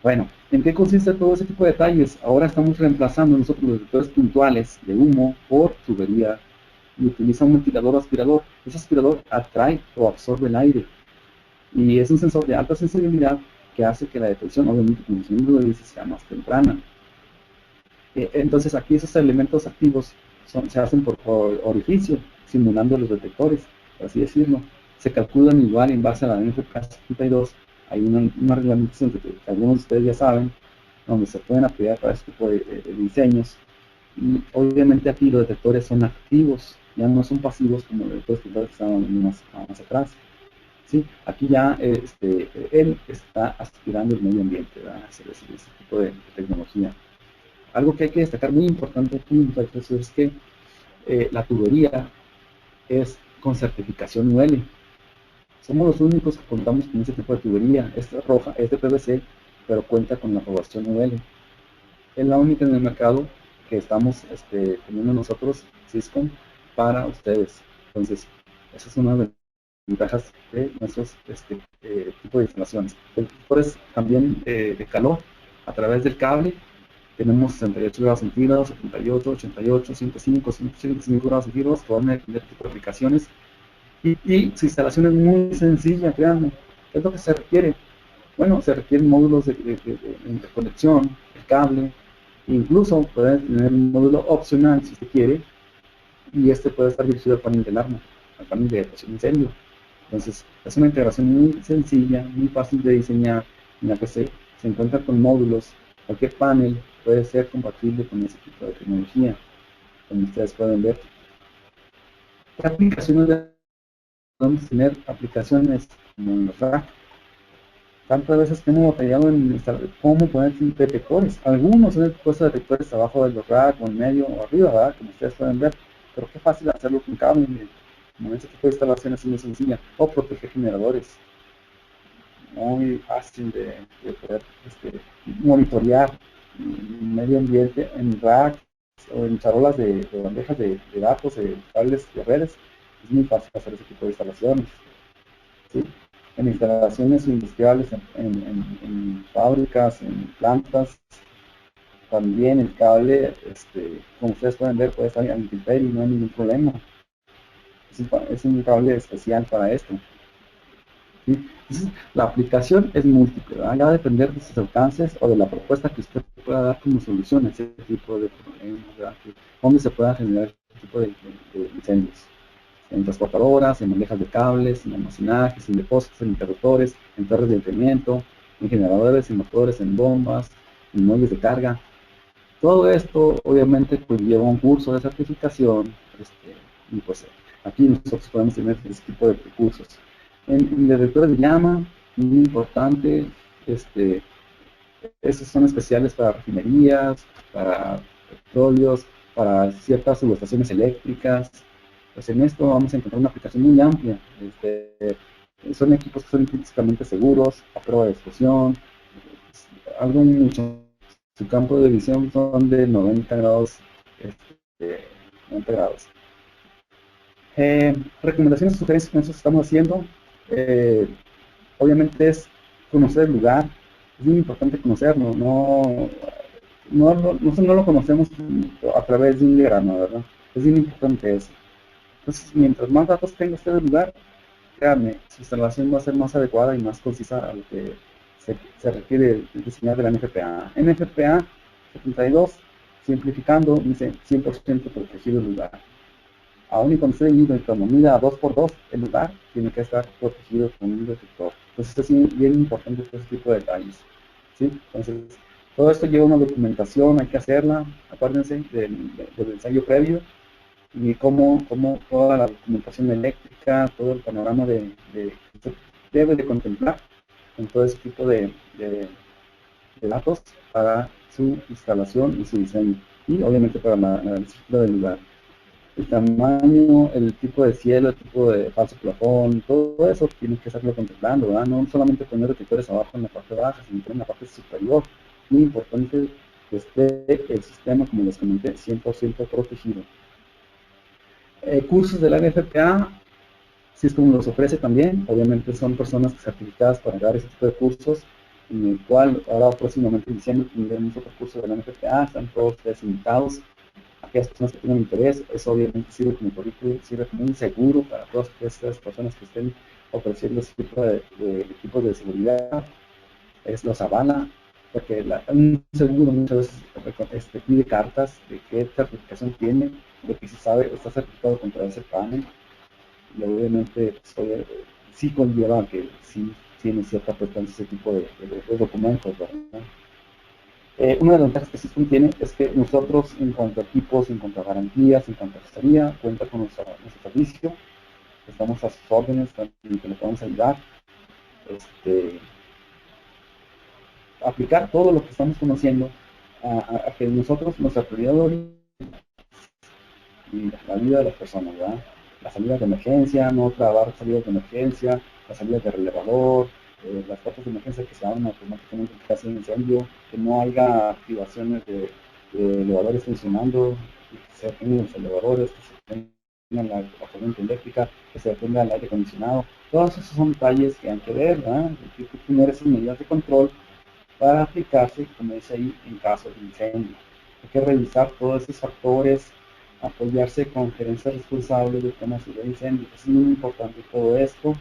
Bueno, ¿en qué consiste todo ese tipo de detalles? Ahora estamos reemplazando nosotros los detectores puntuales de humo por tubería y utiliza un ventilador o aspirador. Ese aspirador atrae o absorbe el aire y es un sensor de alta sensibilidad que hace que la detección, obviamente, como su nombre lo dice, sea más temprana. Entonces aquí esos elementos activos se hacen por orificio, simulando los detectores, por así decirlo. Se calculan igual en base a la NFPA 72. Hay una reglamentación que algunos de ustedes ya saben, donde se pueden aplicar para este tipo de diseños. Y obviamente aquí los detectores son activos, ya no son pasivos como los detectores que estaban más atrás. ¿Sí? Aquí ya él está aspirando el medio ambiente, ¿verdad? Hacer ese tipo de tecnología. Algo que hay que destacar muy importante aquí, muchachos, es que la tubería es con certificación UL. Somos los únicos que contamos con ese tipo de tubería. Es roja, es de PVC, pero cuenta con la aprobación UL. Es la única en el mercado que estamos teniendo nosotros, Cisco, para ustedes. Entonces, esa es una de las ventajas de nuestros tipo de instalaciones. Detectores también de calor a través del cable. Tenemos 68 grados centígrados, 78, 88, 105, 185 grados centígrados, que van a depender de tipo de aplicaciones. Y su instalación es muy sencilla, créanme. ¿Qué es lo que se requiere? Bueno, se requieren módulos de interconexión, el cable, incluso puede tener un módulo opcional si se quiere, y puede estar dirigido al panel de alarma, al panel de detección de incendio. Entonces, es una integración muy sencilla, muy fácil de diseñar, en la que se encuentra con módulos. Cualquier panel puede ser compatible con ese tipo de tecnología, como ustedes pueden ver. ¿Qué aplicaciones podemos tener? Aplicaciones como en los rack. Tantas veces que hemos batallado en cómo poner detectores. Algunos son puestos detectores abajo de los rack, o en medio, o arriba, ¿verdad? Como ustedes pueden ver. Pero qué fácil hacerlo con cable. Como este tipo de instalaciones es muy sencilla. O proteger generadores. Muy fácil de poder monitorear el medio ambiente en racks o en charolas de bandejas de datos, de cables de redes. Es muy fácil hacer ese tipo de instalaciones. ¿Sí? En instalaciones industriales, en fábricas, en plantas, también el cable, como ustedes pueden ver, puede estar en intemperie y no hay ningún problema. Es un cable especial para esto. ¿Sí? Entonces, la aplicación es múltiple, ¿verdad? Ya va a depender de sus alcances o de la propuesta que usted pueda dar como solución a ese tipo de problemas, ¿verdad? Donde se pueda generar este tipo de incendios. En transportadoras, en bandejas de cables, en almacenajes, en depósitos, en interruptores, en torres de enfriamiento, en generadores, en motores, en bombas, en muelles de carga. Todo esto obviamente pues lleva un curso de certificación, y pues aquí nosotros podemos tener este tipo de recursos. En detectores de llama, muy importante, esos son especiales para refinerías, para petróleos, para ciertas subestaciones eléctricas. Pues en esto vamos a encontrar una aplicación muy amplia, Son equipos que son físicamente seguros, a prueba de explosión, algo mucho. Su campo de visión son de 90 grados. 90 grados. Recomendaciones, sugerencias que nosotros estamos haciendo. Obviamente es conocer el lugar. Es muy importante conocerlo. No lo conocemos a través de un diagrama, ¿verdad? Es bien importante eso. Entonces, mientras más datos tenga usted del lugar, créanme, su instalación va a ser más adecuada y más concisa a lo que se requiere diseñar de la NFPA. NFPA 72, simplificando, dice 100% protegido el lugar. Aún y cuando esté dividido en como mida 2x2, el lugar tiene que estar protegido con un detector. Entonces es bien importante este tipo de detalles, ¿sí? Entonces, todo esto lleva una documentación, hay que hacerla, acuérdense del ensayo previo, y cómo toda la documentación eléctrica, todo el panorama que usted debe de contemplar en todo ese tipo de datos para su instalación y su diseño, y obviamente para la estructura del lugar. El tamaño, el tipo de cielo, el tipo de falso plafón, todo eso tiene que estarlo contemplando, ¿verdad? No solamente poner detectores abajo en la parte baja, sino en la parte superior. Muy importante que esté el sistema, como les comenté, 100% protegido. Cursos de la NFPA, si es como los ofrece también, obviamente son personas certificadas para dar ese tipo de cursos, en el cual ahora próximamente en diciembre tendremos otro curso de la NFPA, están todos ustedes invitados. Aquellas personas que tengan interés, eso obviamente sirve como currículum, sirve como un seguro para todas estas personas que estén ofreciendo ese tipo de equipos de seguridad, los avala, porque un seguro muchas veces pide cartas de qué certificación tiene, de que si sabe, está certificado contra ese panel, y obviamente pues, sí conlleva que sí tiene cierta prestancia ese tipo de documentos, ¿verdad? Una de las ventajas que Cisco tiene es que nosotros, en cuanto a equipos, en cuanto a garantías, en cuanto a asesoría, cuenta con nuestro servicio, estamos a sus órdenes, en que le podemos ayudar, aplicar todo lo que estamos conociendo a que nosotros, nuestra prioridad y la vida de las personas, ¿verdad? Las salidas de emergencia, no trabar salidas de emergencia, las salidas de relevador, las puertas de emergencia que se abran automáticamente en caso de incendio, que no haya activaciones de elevadores funcionando, que se detengan los elevadores, que se detenga la corriente eléctrica, que se detenga el aire acondicionado. Todos esos son detalles que hay que ver, ¿verdad? Hay que tener esas medidas de control para aplicarse, como dice ahí, en caso de incendio. Hay que revisar todos esos factores, apoyarse con gerencias responsables de temas de incendios. Es muy importante todo esto,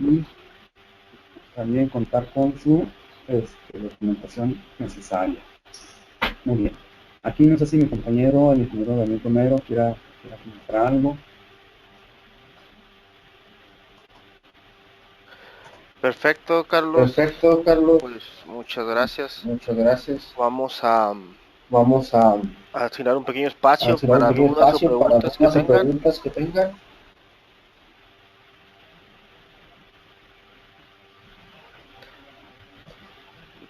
y también contar con su documentación necesaria. Muy bien. Aquí no sé si mi compañero, el ingeniero Daniel Romero, quiera comentar algo. Perfecto, Carlos. Perfecto, Carlos. Pues muchas gracias. Muchas gracias. Vamos a asignar un pequeño espacio para dudas o preguntas que tengan.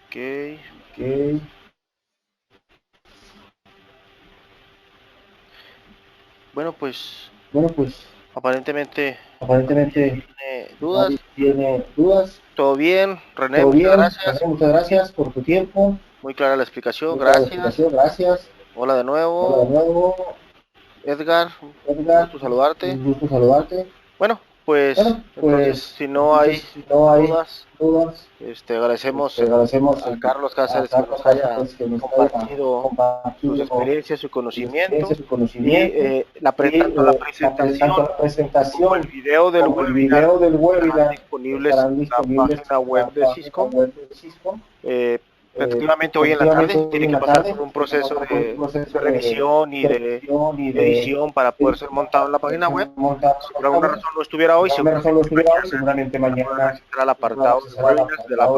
Ok. Bueno, pues aparentemente tiene dudas. Todo bien, René, Muchas gracias por tu tiempo. Muy clara la explicación, gracias. Hola de nuevo. Edgar, un gusto saludarte. Bueno, pues entonces si no hay dudas, agradecemos a Carlos Cáceres que nos haya compartido sus experiencias, su conocimiento, y tanto la presentación como el video del webinar estarán disponibles en la página web de Cisco. Efectivamente, hoy en la tarde tiene que pasar por un proceso de revisión y de edición para poder ser montado en la página web. Si por alguna razón no estuviera hoy, seguramente mañana podrán acceder al apartado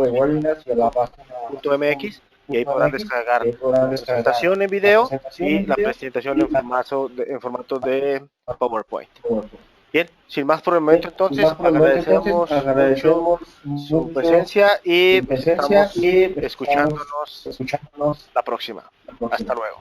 de webinars de la página .mx, y ahí podrán descargar la presentación en video y la presentación en formato de PowerPoint. Bien, sin más por el momento, entonces agradecemos mucho su presencia y estamos escuchándonos la próxima. Hasta luego.